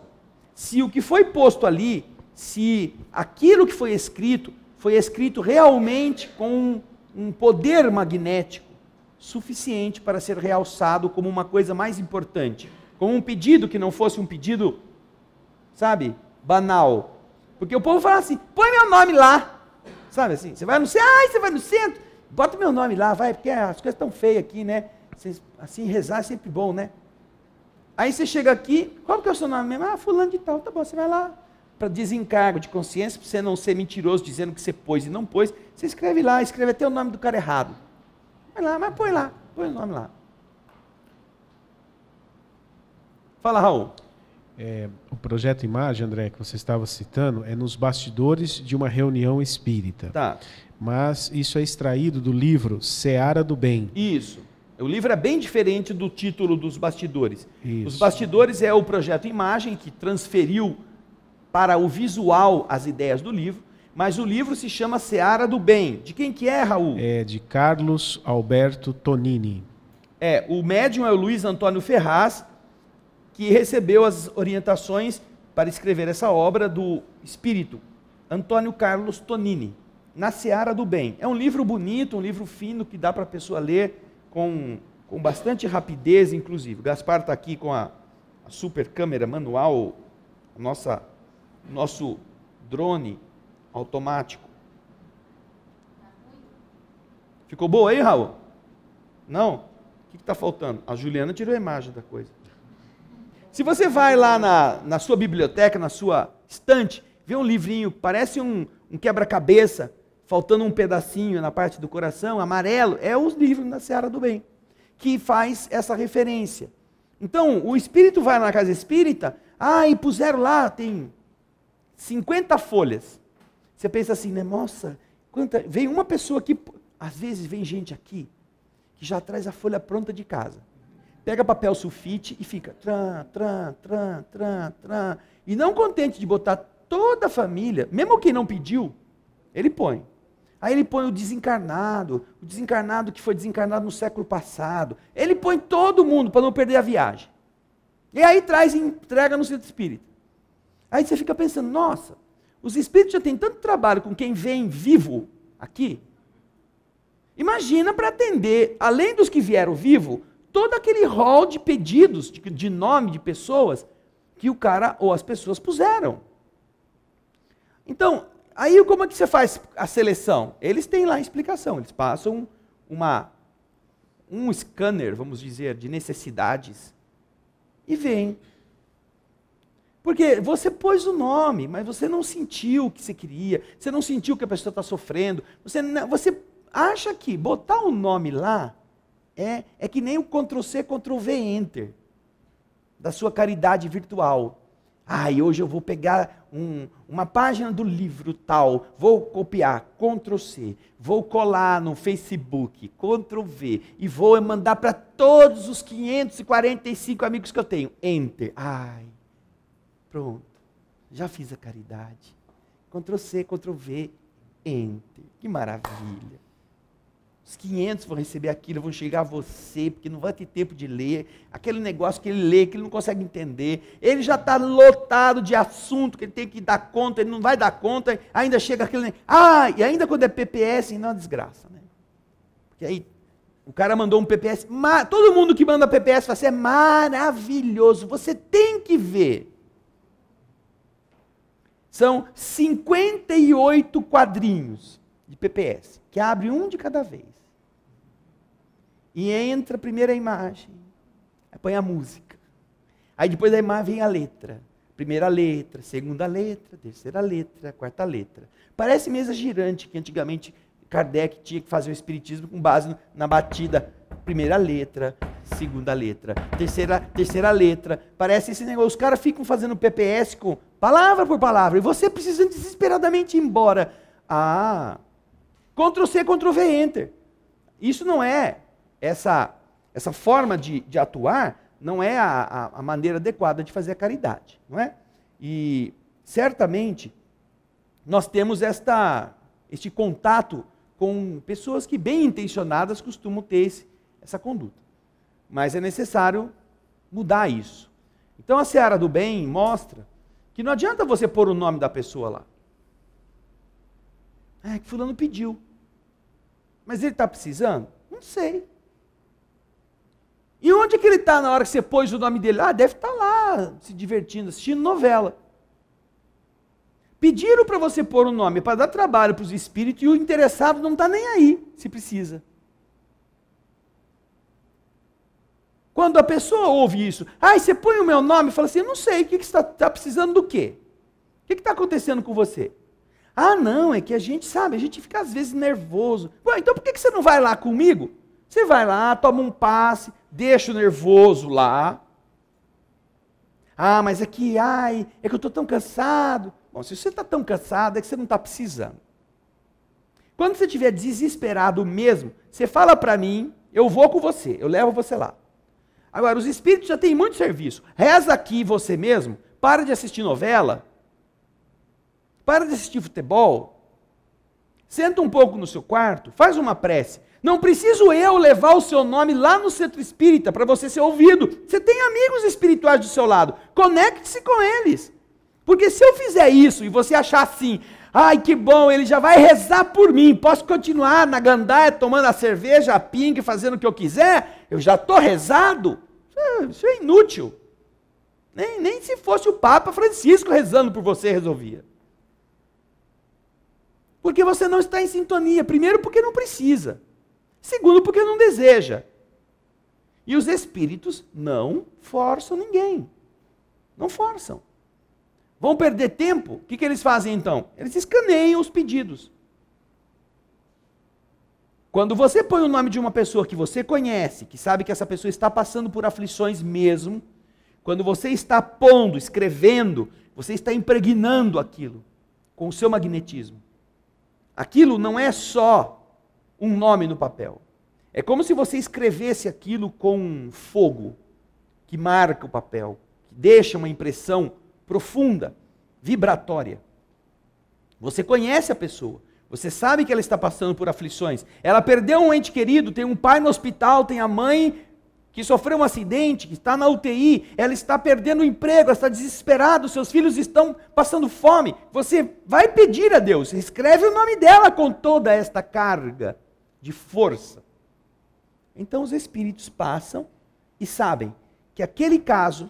se o que foi posto ali, se aquilo que foi escrito realmente com um poder magnético suficiente para ser realçado como uma coisa mais importante, como um pedido que não fosse um pedido, sabe, banal. Porque o povo fala assim, põe meu nome lá, sabe assim, você vai no centro, bota meu nome lá, vai, porque as coisas estão feias aqui, né, assim rezar é sempre bom, né. Aí você chega aqui, qual que é o seu nome mesmo? Fulano de tal, tá bom, você vai lá, para desencargo de consciência, para você não ser mentiroso dizendo que você pôs e não pôs, você escreve lá, escreve até o nome do cara errado. Vai lá, mas põe o nome lá. Fala, Raul. O projeto Imagem, André, que você estava citando, é nos bastidores de uma reunião espírita. Tá. Mas isso é extraído do livro Seara do Bem. Isso. O livro é bem diferente do título dos bastidores. Isso. Os bastidores é o projeto Imagem, que transferiu para o visual as ideias do livro, mas o livro se chama Seara do Bem. De quem que é, Raul? É de Carlos Alberto Tonini. O médium é o Luiz Antônio Ferraz, que recebeu as orientações para escrever essa obra do espírito Antônio Carlos Tonini, na Seara do Bem. É um livro bonito, um livro fino, que dá para a pessoa ler com bastante rapidez, inclusive. O Gaspar está aqui com a super câmera manual, nosso drone automático. Ficou boa aí, Raul? Não? O que está faltando? A Juliana tirou a imagem da coisa. Se você vai lá na sua biblioteca, na sua estante, vê um livrinho, parece um quebra-cabeça, faltando um pedacinho na parte do coração, amarelo, é o livro da Seara do Bem, que faz essa referência. Então, o espírito vai na casa espírita, e puseram lá, tem 50 folhas. Você pensa assim, né? Nossa, vem uma pessoa aqui, às vezes vem gente aqui, que já traz a folha pronta de casa. pega papel sulfite e fica tran, tran, tran, tran, tran. E não contente de botar toda a família, mesmo quem não pediu, ele põe. Aí ele põe o desencarnado que foi desencarnado no século passado. Ele põe todo mundo para não perder a viagem. E aí traz e entrega no centro espírita. Aí você fica pensando, nossa, os espíritos já têm tanto trabalho com quem vem vivo aqui. Imagina para atender, além dos que vieram vivo, todo aquele rol de pedidos, de nome de pessoas, que o cara ou as pessoas puseram. Então, aí como é que você faz a seleção? Eles têm lá a explicação, eles passam um scanner, vamos dizer, de necessidades e vem. Porque você pôs o nome, mas você não sentiu o que você queria, você não sentiu que a pessoa está sofrendo, você acha que botar o nome lá é que nem o Ctrl+C, Ctrl+V, Enter da sua caridade virtual. E hoje eu vou pegar uma página do livro tal, vou copiar, Ctrl+C, vou colar no Facebook, Ctrl+V, e vou mandar para todos os 545 amigos que eu tenho. Enter. Pronto. Já fiz a caridade. Ctrl+C, Ctrl+V, Enter. Que maravilha. Os 500 vão receber aquilo, vão chegar a você, porque não vai ter tempo de ler. Aquele negócio que ele lê, que ele não consegue entender. Ele já está lotado de assunto, que ele tem que dar conta, ele não vai dar conta, ainda chega aquele... e ainda quando é PPS, não é uma desgraça, né? Porque aí, o cara mandou um PPS, todo mundo que manda PPS fala assim, é maravilhoso, você tem que ver. São 58 quadrinhos de PPS, que abre um de cada vez. E entra a primeira imagem, aí põe a música. Aí depois da imagem vem a letra. Primeira letra, segunda letra, terceira letra, quarta letra. Parece mesa girante, que antigamente Kardec tinha que fazer o espiritismo com base na batida. Primeira letra, segunda letra, terceira letra. Parece esse negócio. Os caras ficam fazendo PPS com palavra por palavra. E você precisa desesperadamente ir embora. Ctrl+C, Ctrl+V, Enter. Isso não é, essa forma de atuar, não é a maneira adequada de fazer a caridade. Não é? E, certamente, nós temos este contato com pessoas que, bem intencionadas, costumam ter essa conduta. Mas é necessário mudar isso. Então, a Seara do Bem mostra que não adianta você pôr o nome da pessoa lá. Que fulano pediu. Mas ele está precisando? Não sei. E onde é que ele está na hora que você pôs o nome dele? Deve estar lá, se divertindo, assistindo novela. Pediram para você pôr o nome para dar trabalho para os espíritos e o interessado não está nem aí, se precisa. Quando a pessoa ouve isso, você põe o meu nome e fala assim, eu não sei, o que você está precisando do quê? O que está acontecendo com você? Não, é que a gente sabe, a gente fica às vezes nervoso. Então por que você não vai lá comigo? Você vai lá, toma um passe, deixa o nervoso lá. Mas é que eu estou tão cansado. Bom, se você está tão cansado, é que você não está precisando. Quando você estiver desesperado mesmo, você fala para mim, eu vou com você, eu levo você lá. Agora, os espíritos já têm muito serviço. Reza aqui você mesmo, para de assistir novela, para de assistir futebol, senta um pouco no seu quarto, faz uma prece. Não preciso eu levar o seu nome lá no centro espírita para você ser ouvido. Você tem amigos espirituais do seu lado, conecte-se com eles. Porque se eu fizer isso e você achar assim, que bom, ele já vai rezar por mim, posso continuar na gandaia, tomando a cerveja, a pinga, fazendo o que eu quiser, eu já estou rezado. Isso é inútil. Nem se fosse o Papa Francisco rezando por você, resolvia. Porque você não está em sintonia. Primeiro, porque não precisa. Segundo, porque não deseja. E os espíritos não forçam ninguém. Não forçam. Vão perder tempo? O que eles fazem então? Eles escaneiam os pedidos. Quando você põe o nome de uma pessoa que você conhece, que sabe que essa pessoa está passando por aflições mesmo, quando você está pondo, escrevendo, você está impregnando aquilo com o seu magnetismo. Aquilo não é só um nome no papel. É como se você escrevesse aquilo com fogo, que marca o papel, que deixa uma impressão profunda, vibratória. Você conhece a pessoa, você sabe que ela está passando por aflições. Ela perdeu um ente querido, tem um pai no hospital, tem a mãe que sofreu um acidente, que está na UTI, ela está perdendo o emprego, ela está desesperada, os seus filhos estão passando fome. Você vai pedir a Deus, escreve o nome dela com toda esta carga de força. Então os espíritos passam e sabem que aquele caso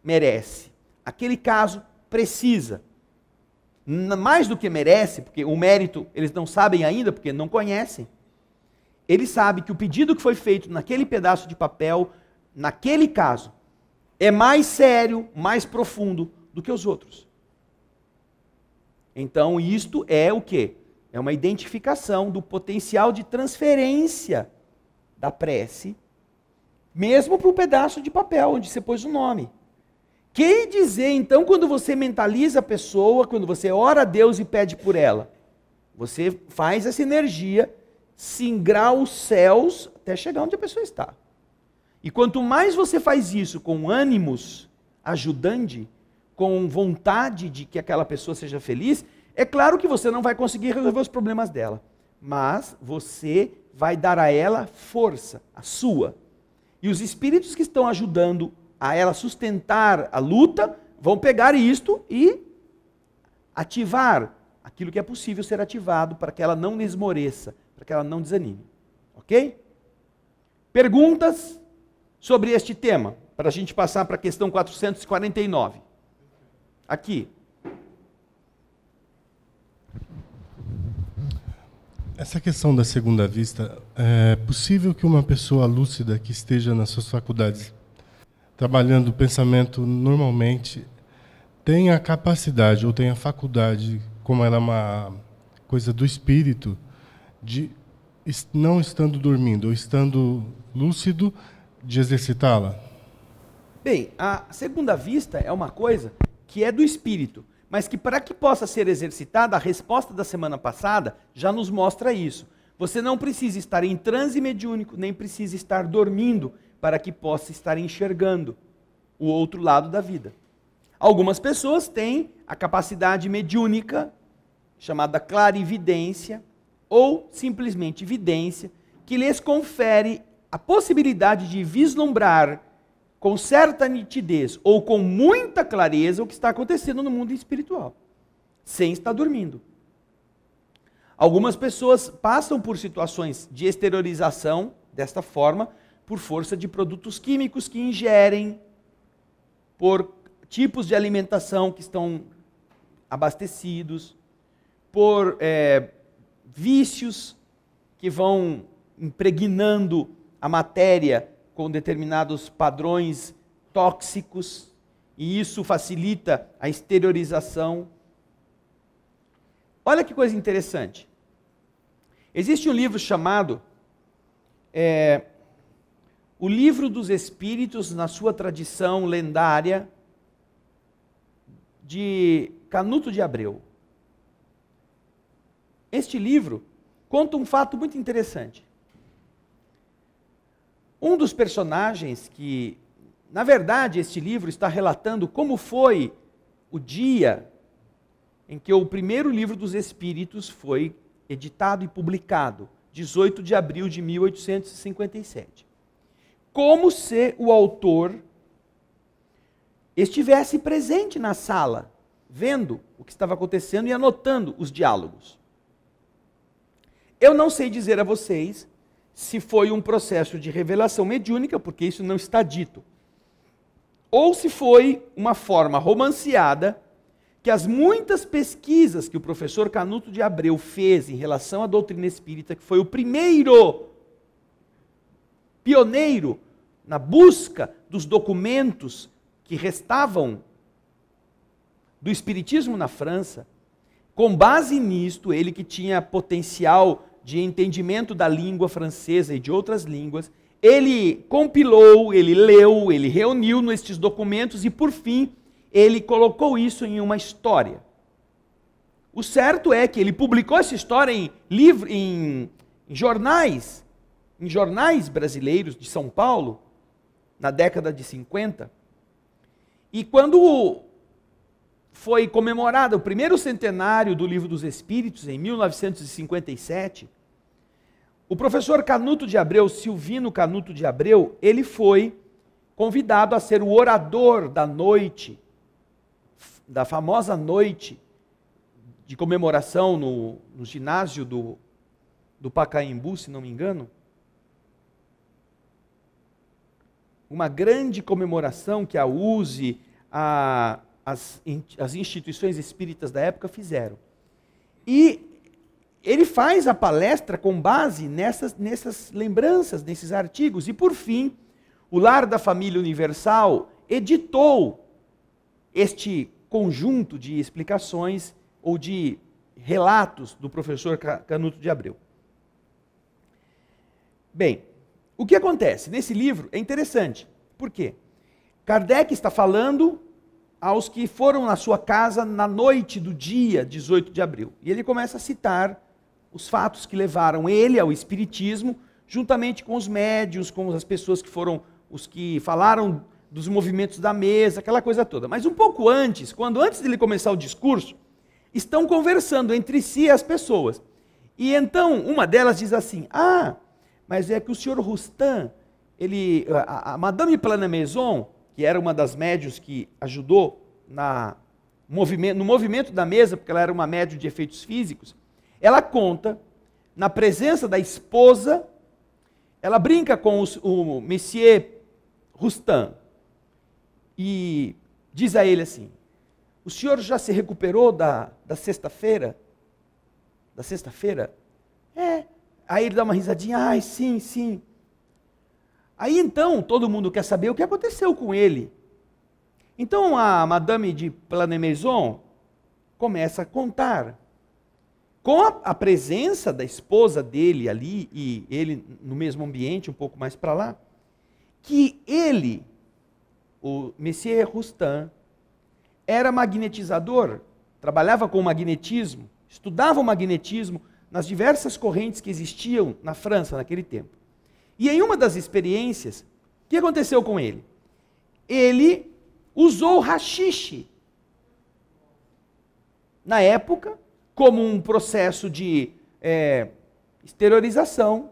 merece, aquele caso precisa. Mais do que merece, porque o mérito eles não sabem ainda, porque não conhecem. Ele sabe que o pedido que foi feito naquele pedaço de papel, naquele caso, é mais sério, mais profundo do que os outros. Então isto é o quê? É uma identificação do potencial de transferência da prece, mesmo para o pedaço de papel onde você pôs o nome. Que dizer então quando você mentaliza a pessoa, quando você ora a Deus e pede por ela? Você faz essa energia singrar os céus até chegar onde a pessoa está. E quanto mais você faz isso com ânimos ajudante, com vontade de que aquela pessoa seja feliz, é claro que você não vai conseguir resolver os problemas dela, mas você vai dar a ela força, a sua. E os espíritos que estão ajudando a ela sustentar a luta vão pegar isto e ativar aquilo que é possível ser ativado para que ela não esmoreça, para que ela não desanime. Ok? Perguntas sobre este tema, para a gente passar para a questão 449. Aqui. Essa questão da segunda vista, é possível que uma pessoa lúcida que esteja nas suas faculdades, trabalhando o pensamento normalmente, tenha a capacidade ou tenha a faculdade, como ela é uma coisa do espírito, de, não estando dormindo ou estando lúcido, de exercitá-la? Bem, a segunda vista é uma coisa que é do espírito, mas que para que possa ser exercitada, a resposta da semana passada já nos mostra isso. Você não precisa estar em transe mediúnico, nem precisa estar dormindo para que possa estar enxergando o outro lado da vida. Algumas pessoas têm a capacidade mediúnica, chamada clarividência, ou simplesmente vidência, que lhes confere a possibilidade de vislumbrar com certa nitidez ou com muita clareza o que está acontecendo no mundo espiritual, sem estar dormindo. Algumas pessoas passam por situações de exteriorização desta forma, por força de produtos químicos que ingerem, por tipos de alimentação que estão abastecidos, por vícios que vão impregnando a matéria com determinados padrões tóxicos, e isso facilita a exteriorização. Olha que coisa interessante. Existe um livro chamado O Livro dos Espíritos, na sua tradição lendária, de Canuto de Abreu. Este livro conta um fato muito interessante. Um dos personagens que, na verdade, este livro está relatando como foi o dia em que o primeiro livro dos Espíritos foi editado e publicado, 18 de abril de 1857. Como se o autor estivesse presente na sala, vendo o que estava acontecendo e anotando os diálogos. Eu não sei dizer a vocês se foi um processo de revelação mediúnica, porque isso não está dito, ou se foi uma forma romanceada que as muitas pesquisas que o professor Canuto de Abreu fez em relação à doutrina espírita, que foi o primeiro pioneiro na busca dos documentos que restavam do espiritismo na França, com base nisto, ele que tinha potencial de entendimento da língua francesa e de outras línguas, ele compilou, ele leu, ele reuniu nestes documentos e, por fim, ele colocou isso em uma história. O certo é que ele publicou essa história em jornais, em jornais brasileiros de São Paulo, na década de 50, e quando foi comemorado o primeiro centenário do Livro dos Espíritos, em 1957, o professor Canuto de Abreu, Silvino Canuto de Abreu, ele foi convidado a ser o orador da noite, da famosa noite de comemoração no ginásio do Pacaembu, se não me engano. Uma grande comemoração que a USE, as instituições espíritas da época fizeram. E ele faz a palestra com base nessas lembranças, nesses artigos. E, por fim, o Lar da Família Universal editou este conjunto de explicações ou de relatos do professor Canuto de Abreu. Bem, o que acontece? Nesse livro é interessante. Por quê? Kardec está falando aos que foram na sua casa na noite do dia 18 de abril. E ele começa a citar os fatos que levaram ele ao espiritismo, juntamente com os médiuns, com as pessoas que foram os que falaram dos movimentos da mesa, aquela coisa toda. Mas um pouco antes, antes dele começar o discurso, estão conversando entre si as pessoas. E então uma delas diz assim: mas é que o senhor Roustan, a Madame Planamaison, que era uma das médiuns que ajudou no movimento da mesa, porque ela era uma médium de efeitos físicos, ela conta, na presença da esposa, ela brinca com o Monsieur Roustan e diz a ele assim: o senhor já se recuperou da sexta-feira? Da sexta-feira? Aí ele dá uma risadinha: sim, sim. Aí então todo mundo quer saber o que aconteceu com ele. Então a Madame de Planamaison começa a contar. Com a presença da esposa dele ali, e ele no mesmo ambiente, um pouco mais para lá, que ele, o Monsieur Roustan, era magnetizador, trabalhava com magnetismo, estudava o magnetismo nas diversas correntes que existiam na França naquele tempo. E em uma das experiências, o que aconteceu com ele? Ele usou haxixe. Na época, como um processo de exteriorização.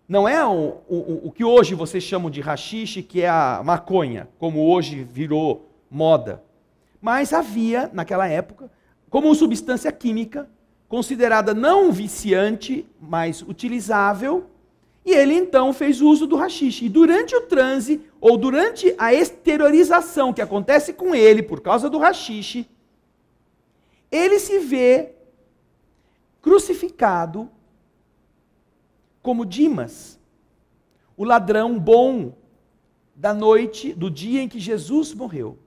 Não é o que hoje vocês chamam de haxixe, que é a maconha, como hoje virou moda. Mas havia, naquela época, como substância química, considerada não viciante, mas utilizável, e ele então fez uso do haxixe. E durante o transe, ou durante a exteriorização que acontece com ele, por causa do haxixe, ele se vê crucificado como Dimas, o ladrão bom da noite, do dia em que Jesus morreu.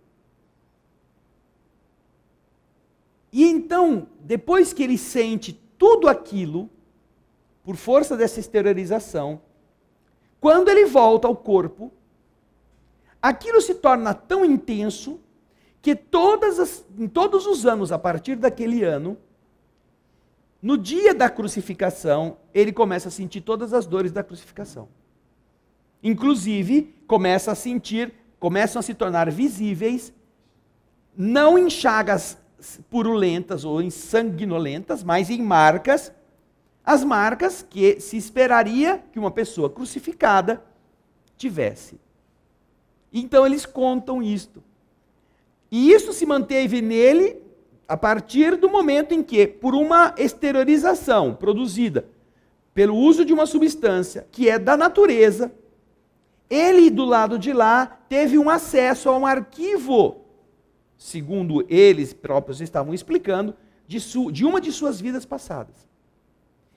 E então, depois que ele sente tudo aquilo, por força dessa exteriorização, quando ele volta ao corpo, aquilo se torna tão intenso que em todos os anos, a partir daquele ano, no dia da crucificação, ele começa a sentir todas as dores da crucificação. Inclusive, começam a se tornar visíveis, não em chagas purulentas ou em sanguinolentas, mas em marcas, as marcas que se esperaria que uma pessoa crucificada tivesse. Então eles contam isto. E isso se manteve nele a partir do momento em que, por uma exteriorização produzida pelo uso de uma substância que é da natureza, ele, do lado de lá, teve um acesso a um arquivo, segundo eles próprios estavam explicando, de uma de suas vidas passadas.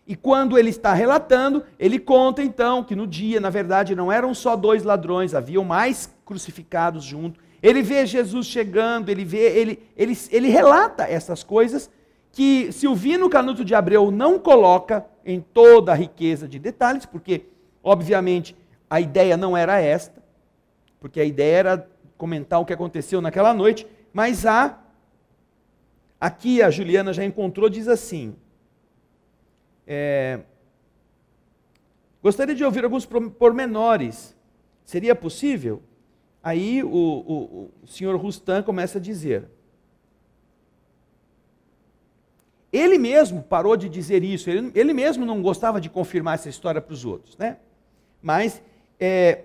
E quando ele está relatando, ele conta então que no dia, na verdade, não eram só 2 ladrões, haviam mais crucificados junto. Ele vê Jesus chegando, ele relata essas coisas que Silvino Canuto de Abreu não coloca em toda a riqueza de detalhes, porque, obviamente, a ideia não era esta, porque a ideia era comentar o que aconteceu naquela noite, mas aqui a Juliana já encontrou, diz assim, Gostaria de ouvir alguns pormenores. Seria possível? Aí o senhor Rustam começa a dizer. Ele mesmo parou de dizer isso, ele mesmo não gostava de confirmar essa história para os outros, né? Mas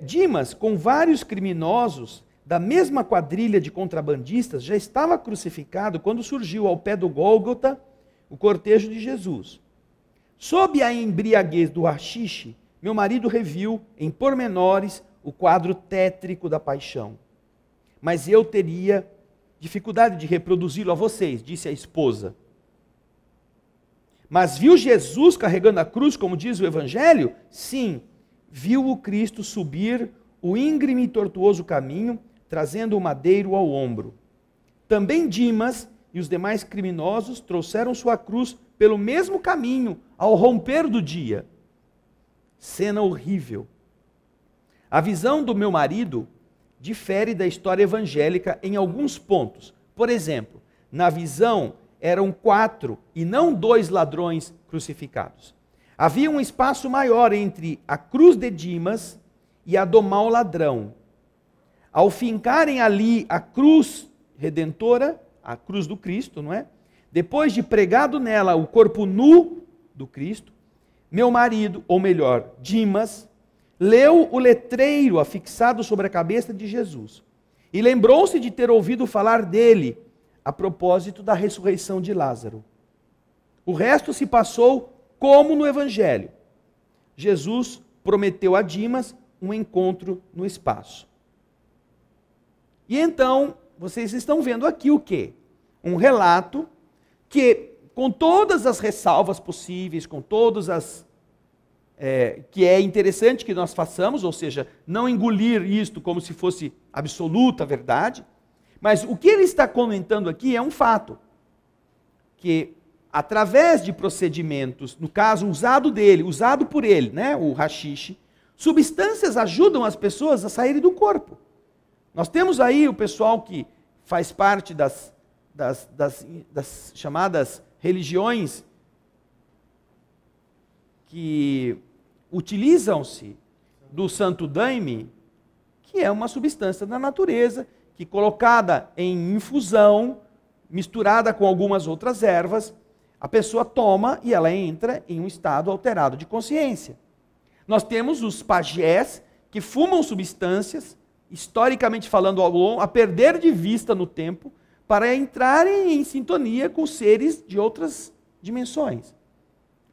Dimas, com vários criminosos da mesma quadrilha de contrabandistas, já estava crucificado quando surgiu ao pé do Gólgota o cortejo de Jesus. Sob a embriaguez do haxixe, meu marido reviu em pormenores o quadro tétrico da paixão. Mas eu teria dificuldade de reproduzi-lo a vocês, disse a esposa. Mas viu Jesus carregando a cruz, como diz o Evangelho? Sim, viu o Cristo subir o íngreme e tortuoso caminho, trazendo o madeiro ao ombro. Também Dimas e os demais criminosos trouxeram sua cruz pelo mesmo caminho, ao romper do dia. Cena horrível. A visão do meu marido difere da história evangélica em alguns pontos. Por exemplo, na visão eram 4 e não 2 ladrões crucificados. Havia um espaço maior entre a cruz de Dimas e a do mau ladrão. Ao fincarem ali a cruz redentora, a cruz do Cristo, não é? Depois de pregado nela o corpo nu do Cristo, meu marido, ou melhor, Dimas, leu o letreiro afixado sobre a cabeça de Jesus e lembrou-se de ter ouvido falar dele a propósito da ressurreição de Lázaro. O resto se passou como no Evangelho. Jesus prometeu a Dimas um encontro no espaço. E então, vocês estão vendo aqui o quê? Um relato que, com todas as ressalvas possíveis, com todas as... que é interessante que nós façamos, ou seja, não engolir isto como se fosse absoluta verdade, mas o que ele está comentando aqui é um fato, que através de procedimentos, no caso usado por ele, né, o haxixe, substâncias ajudam as pessoas a saírem do corpo. Nós temos aí o pessoal que faz parte das chamadas religiões que utilizam-se do santo daime, que é uma substância da natureza, que colocada em infusão, misturada com algumas outras ervas, a pessoa toma e ela entra em um estado alterado de consciência. Nós temos os pajés que fumam substâncias, historicamente falando, a perder de vista no tempo, para entrarem em sintonia com seres de outras dimensões,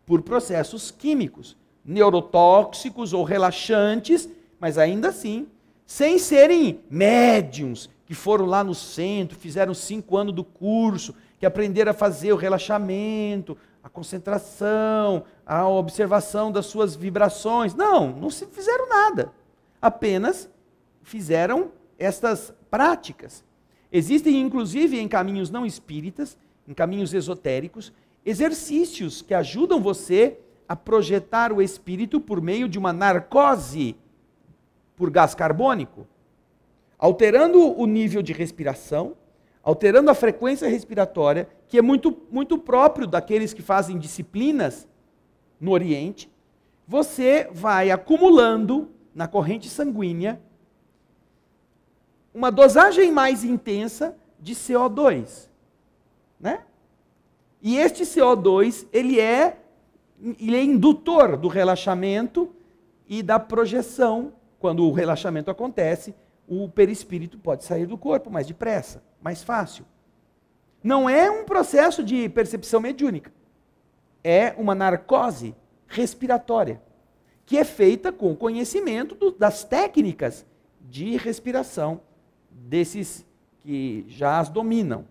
por processos químicos, neurotóxicos ou relaxantes, mas ainda assim, sem serem médiums, que foram lá no centro, fizeram 5 anos do curso, que aprenderam a fazer o relaxamento, a concentração, a observação das suas vibrações. Não se fizeram nada. Apenas fizeram estas práticas. Existem, inclusive, em caminhos não espíritas, em caminhos esotéricos, exercícios que ajudam você a projetar o espírito por meio de uma narcose por gás carbônico, alterando o nível de respiração, alterando a frequência respiratória, que é muito, muito próprio daqueles que fazem disciplinas no Oriente. Você vai acumulando na corrente sanguínea uma dosagem mais intensa de CO2, né? E este CO2, ele é indutor do relaxamento e da projeção. Quando o relaxamento acontece, o perispírito pode sair do corpo mais depressa, mais fácil. Não é um processo de percepção mediúnica. É uma narcose respiratória, que é feita com conhecimento das técnicas de respiração desses que já as dominam.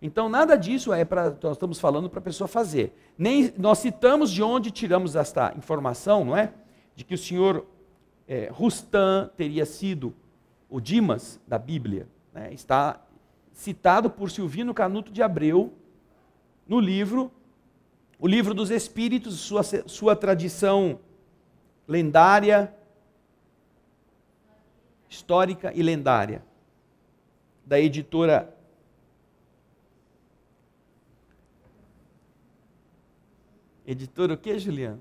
Então, nada disso nós estamos falando para a pessoa fazer. Nem nós citamos de onde tiramos esta informação, não é? De que o senhor Rustam teria sido o Dimas da Bíblia, né? Está citado por Silvino Canuto de Abreu no livro, o Livro dos Espíritos, sua tradição lendária, histórica e lendária, da editora o que, Juliana?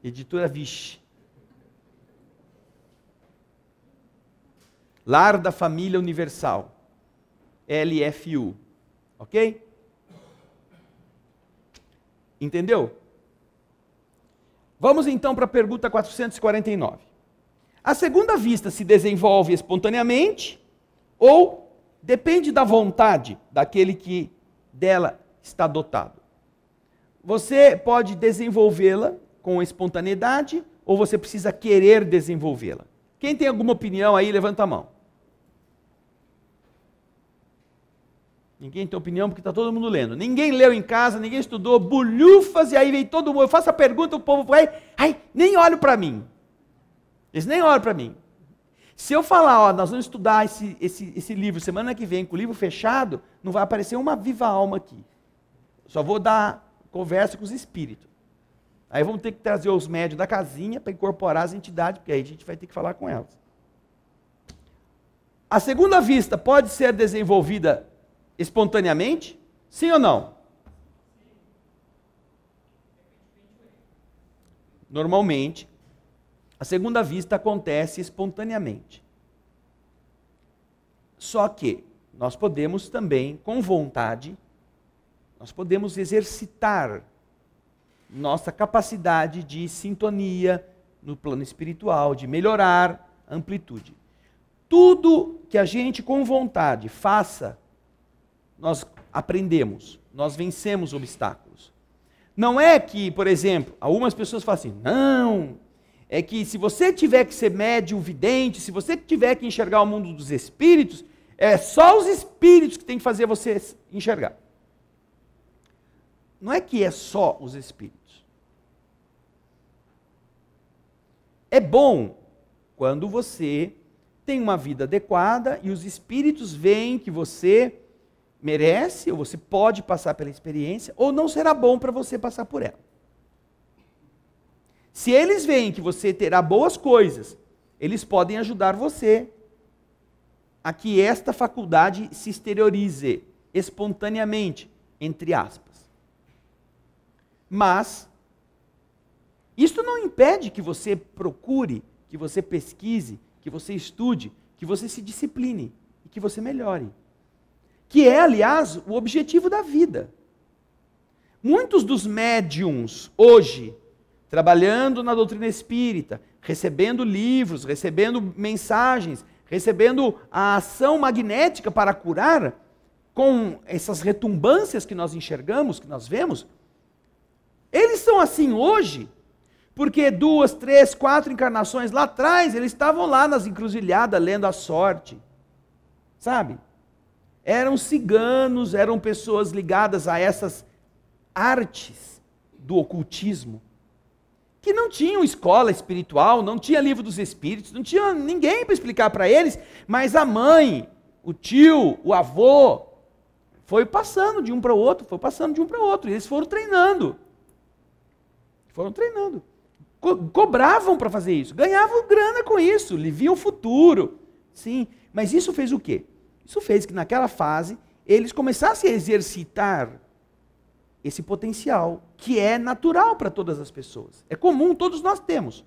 Editora Vixe. Lar da Família Universal. LFU. Ok? Entendeu? Vamos então para a pergunta 449. A segunda vista se desenvolve espontaneamente ou depende da vontade daquele que dela está dotado? Você pode desenvolvê-la com espontaneidade ou você precisa querer desenvolvê-la? Quem tem alguma opinião aí, levanta a mão. Ninguém tem opinião porque está todo mundo lendo. Ninguém leu em casa, ninguém estudou, bulhufas, e aí vem todo mundo. Eu faço a pergunta, o povo vai, nem olham para mim. Eles nem olham para mim. Se eu falar, ó, nós vamos estudar esse livro semana que vem, com o livro fechado, não vai aparecer uma viva alma aqui. Só vou dar conversa com os espíritos. Aí vamos ter que trazer os médios da casinha para incorporar as entidades, porque aí a gente vai ter que falar com elas. A segunda vista pode ser desenvolvida espontaneamente? Sim ou não? Normalmente, a segunda vista acontece espontaneamente. Só que nós podemos também, com vontade, nós podemos exercitar nossa capacidade de sintonia no plano espiritual, de melhorar a amplitude. Tudo que a gente com vontade faça, nós aprendemos, nós vencemos obstáculos. Não é que, por exemplo, algumas pessoas falam assim, não, é que se você tiver que ser médium vidente, se você tiver que enxergar o mundo dos espíritos, é só os espíritos que tem que fazer você enxergar. Não é que é só os espíritos. É bom quando você tem uma vida adequada e os espíritos veem que você merece, ou você pode passar pela experiência, ou não será bom para você passar por ela. Se eles veem que você terá boas coisas, eles podem ajudar você a que esta faculdade se exteriorize espontaneamente, entre aspas. Mas isso não impede que você procure, que você pesquise, que você estude, que você se discipline e que você melhore. Que é, aliás, o objetivo da vida. Muitos dos médiums hoje, trabalhando na doutrina espírita, recebendo livros, recebendo mensagens, recebendo a ação magnética para curar, com essas retumbâncias que nós enxergamos, que nós vemos, eles são assim hoje, porque 2, 3, 4 encarnações lá atrás, eles estavam lá nas encruzilhadas lendo a sorte, sabe? Eram ciganos, eram pessoas ligadas a essas artes do ocultismo, que não tinham escola espiritual, não tinha livro dos espíritos, não tinha ninguém para explicar para eles, mas a mãe, o tio, o avô, foi passando de um para o outro, e eles foram treinando. Cobravam para fazer isso, ganhavam grana com isso, viam o futuro. Sim, mas isso fez o quê? Isso fez que naquela fase eles começassem a exercitar esse potencial, que é natural para todas as pessoas. É comum, todos nós temos.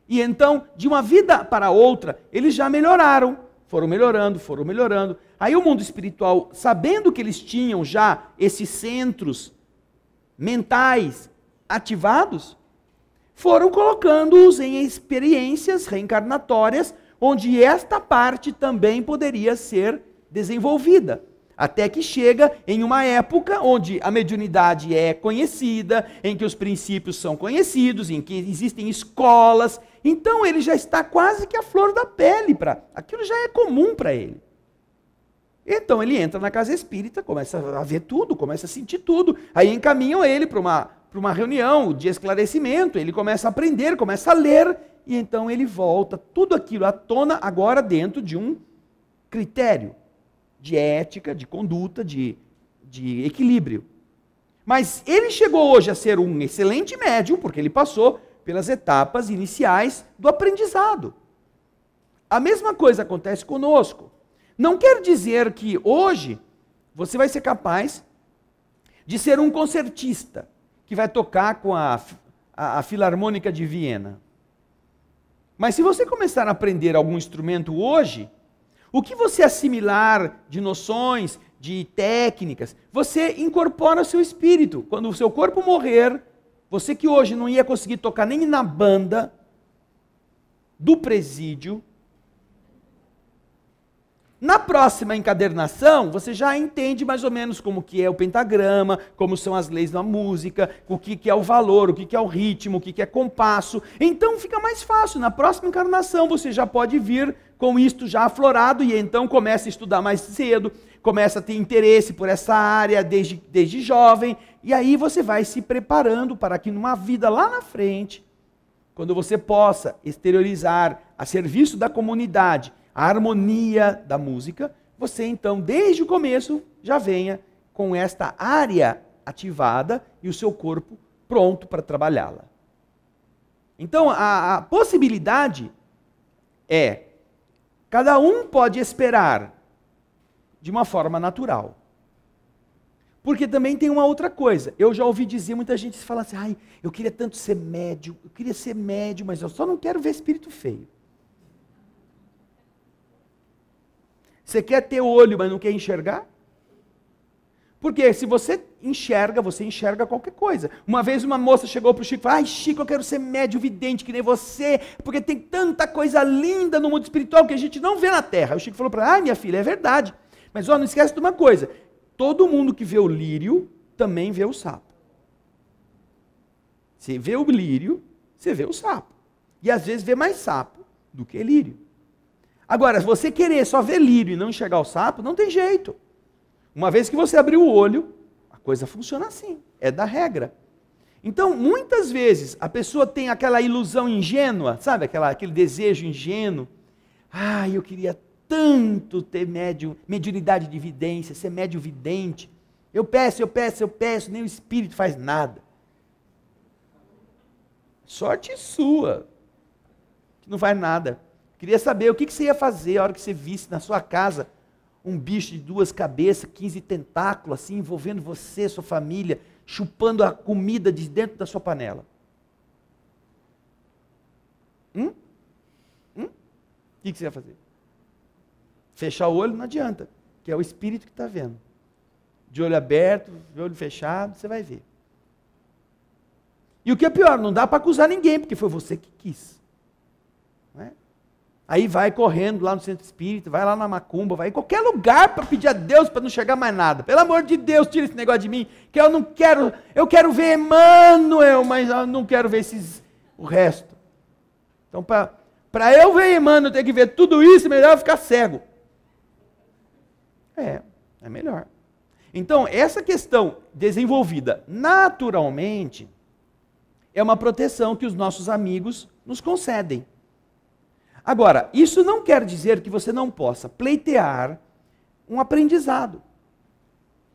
E então, de uma vida para outra, eles já melhoraram, foram melhorando. Aí o mundo espiritual, sabendo que eles tinham já esses centros mentais ativados, foram colocando-os em experiências reencarnatórias, onde esta parte também poderia ser desenvolvida. Até que chega em uma época onde a mediunidade é conhecida, em que os princípios são conhecidos, em que existem escolas. Então ele já está quase que à flor da pele, aquilo já é comum para ele. Então ele entra na casa espírita, começa a ver tudo, começa a sentir tudo. Aí encaminham ele para uma reunião de esclarecimento, ele começa a aprender, começa a ler, e então ele volta tudo aquilo à tona agora dentro de um critério de ética, de conduta, de equilíbrio. Mas ele chegou hoje a ser um excelente médium, porque ele passou pelas etapas iniciais do aprendizado. A mesma coisa acontece conosco. Não quer dizer que hoje você vai ser capaz de ser um concertista, que vai tocar com a a Filarmônica de Viena. Mas se você começar a aprender algum instrumento hoje, o que você assimilar de noções, de técnicas, você incorpora ao seu espírito. Quando o seu corpo morrer, você que hoje não ia conseguir tocar nem na banda do presídio, na próxima encadernação, você já entende mais ou menos como que é o pentagrama, como são as leis da música, o que é o valor, o que é o ritmo, o que é compasso. Então fica mais fácil. Na próxima encarnação você já pode vir com isto já aflorado e então começa a estudar mais cedo, começa a ter interesse por essa área desde jovem, e aí você vai se preparando para que numa vida lá na frente, quando você possa exteriorizar a serviço da comunidade, a harmonia da música, você então, desde o começo, já venha com esta área ativada e o seu corpo pronto para trabalhá-la. Então, a possibilidade é, cada um pode esperar de uma forma natural. Porque também tem uma outra coisa. Eu já ouvi dizer, muita gente fala assim, ai, eu queria tanto ser médium, eu queria ser médium, mas eu só não quero ver espírito feio. Você quer ter olho, mas não quer enxergar? Porque se você enxerga qualquer coisa. Uma vez uma moça chegou para o Chico e falou, ai Chico, eu quero ser médium vidente que nem você, porque tem tanta coisa linda no mundo espiritual que a gente não vê na Terra. Aí o Chico falou para ela, ai minha filha, é verdade. Mas ó, não esquece de uma coisa, todo mundo que vê o lírio, também vê o sapo. Você vê o lírio, você vê o sapo. E às vezes vê mais sapo do que lírio. Agora, se você querer só ver lírio e não enxergar o sapo, não tem jeito. Uma vez que você abrir o olho, a coisa funciona assim, é da regra. Então, muitas vezes, a pessoa tem aquela ilusão ingênua, sabe, aquele desejo ingênuo. Ah, eu queria tanto ter mediunidade de vidência, ser médium vidente. Eu peço, nem o espírito faz nada. Sorte sua, que não faz nada. Queria saber o que você ia fazer a hora que você visse na sua casa um bicho de 2 cabeças, 15 tentáculos, assim, envolvendo você, sua família, chupando a comida de dentro da sua panela. O que você ia fazer? Fechar o olho não adianta, que é o espírito que está vendo. De olho aberto, de olho fechado, você vai ver. E o que é pior, não dá para acusar ninguém, porque foi você que quis. Não é? Aí vai correndo lá no centro espírita, vai lá na macumba, vai em qualquer lugar para pedir a Deus para não chegar mais nada. Pelo amor de Deus, tira esse negócio de mim, que eu não quero, eu quero ver Emmanuel, mas eu não quero ver o resto. Então, para eu ver Emmanuel, eu tenho que ver tudo isso, melhor eu ficar cego. É melhor. Então, essa questão desenvolvida naturalmente é uma proteção que os nossos amigos nos concedem. Agora, isso não quer dizer que você não possa pleitear um aprendizado.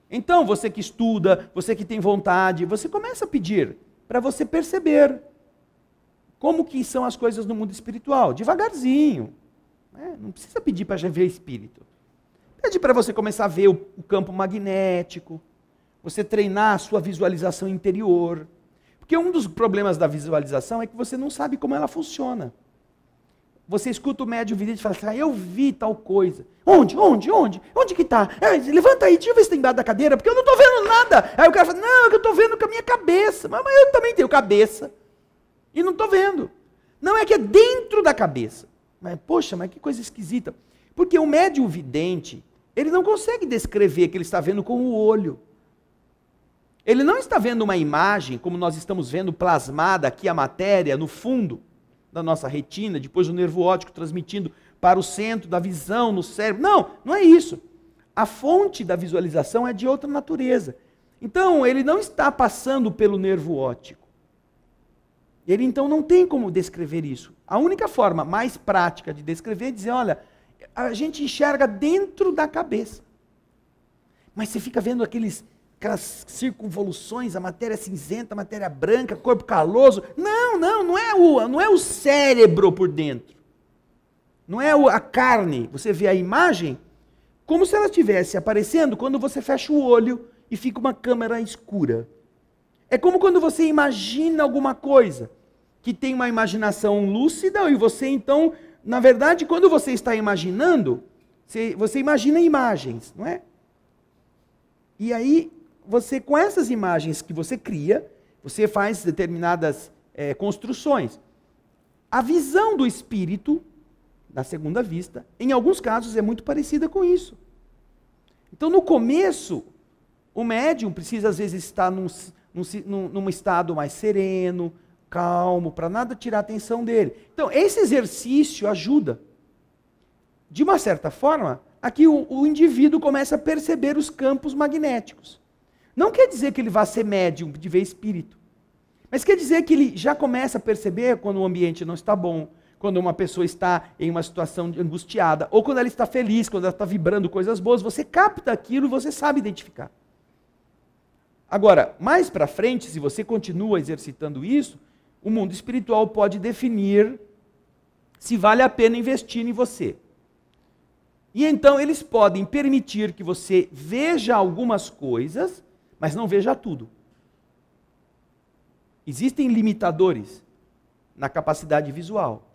Então, você que estuda, você que tem vontade, você começa a pedir para você perceber como que são as coisas no mundo espiritual, devagarzinho. Né? Não precisa pedir para já ver espírito. Pede para você começar a ver o campo magnético, você treinar a sua visualização interior. Porque um dos problemas da visualização é que você não sabe como ela funciona. Você escuta o médium vidente e fala assim, eu vi tal coisa. Onde? Onde que está? Levanta aí, deixa eu ver se tem embaixo da cadeira, porque eu não estou vendo nada. Aí o cara fala, não, é que eu estou vendo com a minha cabeça. Mas eu também tenho cabeça e não estou vendo. Não, é que é dentro da cabeça. Mas, poxa, mas que coisa esquisita. Porque o médium vidente, ele não consegue descrever que ele está vendo com o olho. Ele não está vendo uma imagem, como nós estamos vendo plasmada aqui a matéria no fundo da nossa retina, depois o nervo óptico transmitindo para o centro da visão, no cérebro. Não, não é isso. A fonte da visualização é de outra natureza. Então, ele não está passando pelo nervo óptico. Ele, então, não tem como descrever isso. A única forma mais prática de descrever é dizer, olha, a gente enxerga dentro da cabeça. Mas você fica vendo aquelas circunvoluções, a matéria cinzenta, a matéria branca, corpo caloso. Não é o cérebro por dentro. Não é a carne. Você vê a imagem como se ela estivesse aparecendo quando você fecha o olho e fica uma câmera escura. É como quando você imagina alguma coisa, que tem uma imaginação lúcida, e você então, na verdade, quando você está imaginando, você imagina imagens, não é? E aí, você, com essas imagens que você cria, você faz determinadas construções. A visão do espírito, da segunda vista, em alguns casos é muito parecida com isso. Então, no começo, o médium precisa, às vezes, estar num estado mais sereno, calmo, para nada tirar a atenção dele. Então, esse exercício ajuda. De uma certa forma, aqui o indivíduo começa a perceber os campos magnéticos. Não quer dizer que ele vá ser médium de ver espírito, mas quer dizer que ele já começa a perceber quando o ambiente não está bom, quando uma pessoa está em uma situação angustiada, ou quando ela está feliz, quando ela está vibrando coisas boas, você capta aquilo e você sabe identificar. Agora, mais para frente, se você continua exercitando isso, o mundo espiritual pode definir se vale a pena investir em você. E então eles podem permitir que você veja algumas coisas, mas não veja tudo. Existem limitadores na capacidade visual.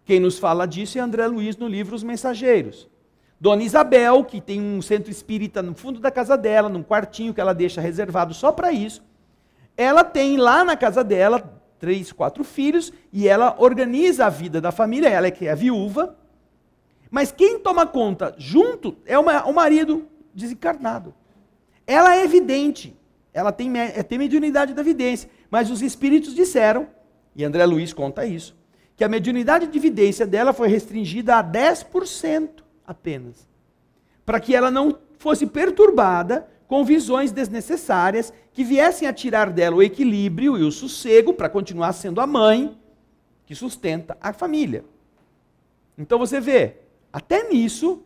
Quem nos fala disso é André Luiz no livro Os Mensageiros. Dona Isabel, que tem um centro espírita no fundo da casa dela, num quartinho que ela deixa reservado só para isso, ela tem lá na casa dela 3, 4 filhos, e ela organiza a vida da família, ela é que é a viúva, mas quem toma conta junto é o marido desencarnado. Ela é evidente, ela tem mediunidade da vidência, mas os espíritos disseram, e André Luiz conta isso, que a mediunidade de vidência dela foi restringida a 10% apenas, para que ela não fosse perturbada com visões desnecessárias que viessem a tirar dela o equilíbrio e o sossego para continuar sendo a mãe que sustenta a família. Então você vê, até nisso,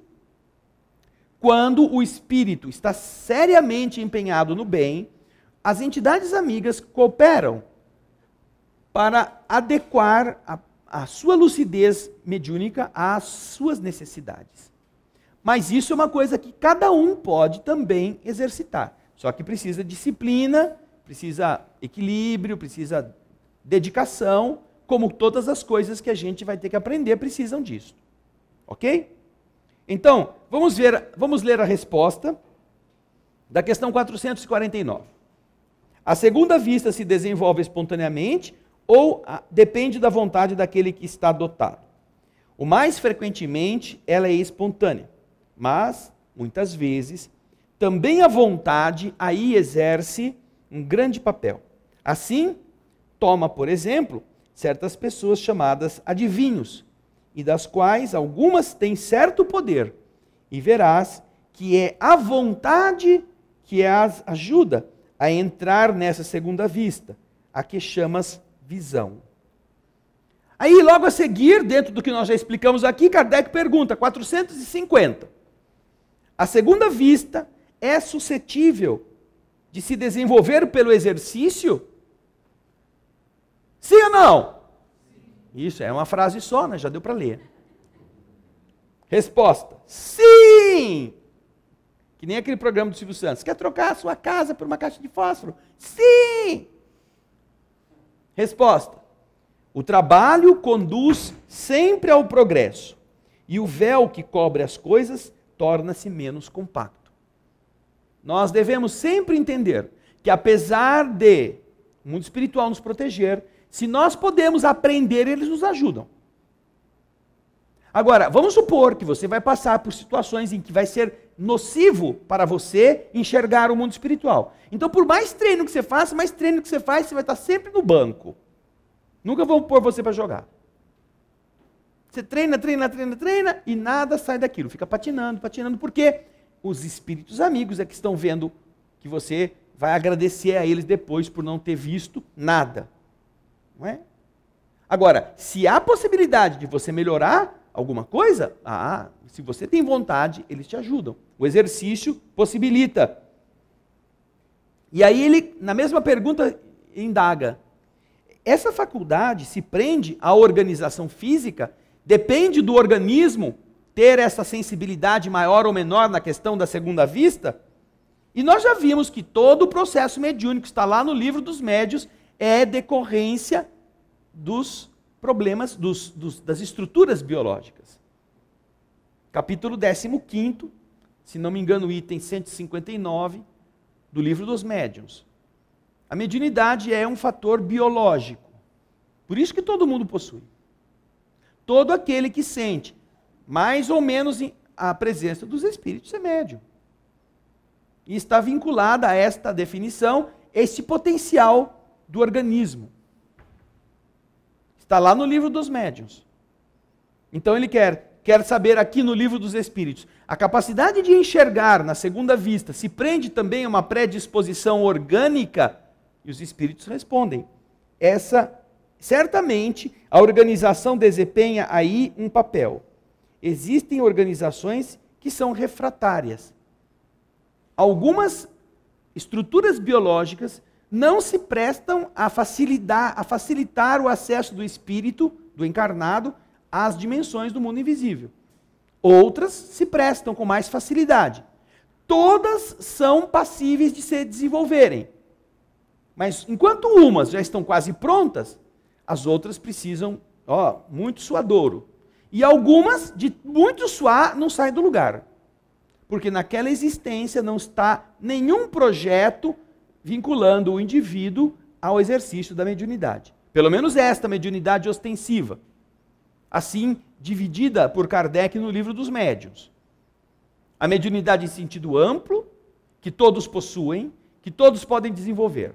quando o espírito está seriamente empenhado no bem, as entidades amigas cooperam para adequar a sua lucidez mediúnica às suas necessidades. Mas isso é uma coisa que cada um pode também exercitar. Só que precisa disciplina, precisa equilíbrio, precisa dedicação, como todas as coisas que a gente vai ter que aprender precisam disso. Ok? Então, vamos ler a resposta da questão 449. A segunda vista se desenvolve espontaneamente ou depende da vontade daquele que está dotado? O mais frequentemente ela é espontânea, mas, muitas vezes, também a vontade aí exerce um grande papel. Assim, toma, por exemplo, certas pessoas chamadas adivinhos, e das quais algumas têm certo poder, e verás que é a vontade que as ajuda a entrar nessa segunda vista, a que chamas visão. Aí, logo a seguir, dentro do que nós já explicamos aqui, Kardec pergunta, 450. A segunda vista é suscetível de se desenvolver pelo exercício? Sim ou não? Isso, é uma frase só, né? Já deu para ler. Resposta, sim! Que nem aquele programa do Silvio Santos. Quer trocar a sua casa por uma caixa de fósforo? Sim! Resposta, o trabalho conduz sempre ao progresso, e o véu que cobre as coisas torna-se menos compacto. Nós devemos sempre entender que, apesar de o mundo espiritual nos proteger, se nós podemos aprender, eles nos ajudam. Agora, vamos supor que você vai passar por situações em que vai ser nocivo para você enxergar o mundo espiritual. Então, por mais treino que você faça, mais treino que você faz, você vai estar sempre no banco. Nunca vão pôr você para jogar. Você treina e nada sai daquilo. Fica patinando, porque os espíritos amigos é que estão vendo que você vai agradecer a eles depois por não ter visto nada. Não é? Agora, se há possibilidade de você melhorar alguma coisa, se você tem vontade, eles te ajudam. O exercício possibilita. E aí ele, na mesma pergunta, indaga. Essa faculdade se prende à organização física? Depende do organismo ter essa sensibilidade maior ou menor na questão da segunda vista? E nós já vimos que todo o processo mediúnico que está lá no livro dos médiuns é decorrência dos problemas, das estruturas biológicas. Capítulo 15º, se não me engano, item 159 do livro dos médiuns. A mediunidade é um fator biológico. Por isso que todo mundo possui. Todo aquele que sente mais ou menos a presença dos espíritos é médium. E está vinculada a esta definição, este potencial do organismo. Está lá no livro dos médiuns. Então ele quer saber aqui no livro dos espíritos. A capacidade de enxergar na segunda vista se prende também a uma predisposição orgânica? E os espíritos respondem. Certamente, a organização desempenha aí um papel. Existem organizações que são refratárias. Algumas estruturas biológicas não se prestam a facilitar o acesso do espírito, do encarnado, às dimensões do mundo invisível. Outras se prestam com mais facilidade. Todas são passíveis de se desenvolverem. Mas enquanto umas já estão quase prontas, as outras precisam, muito suadouro. E algumas, de muito suar, não saem do lugar. Porque naquela existência não está nenhum projeto vinculando o indivíduo ao exercício da mediunidade. Pelo menos esta mediunidade ostensiva. Assim, dividida por Kardec no livro dos médiuns. A mediunidade em sentido amplo, que todos possuem, que todos podem desenvolver.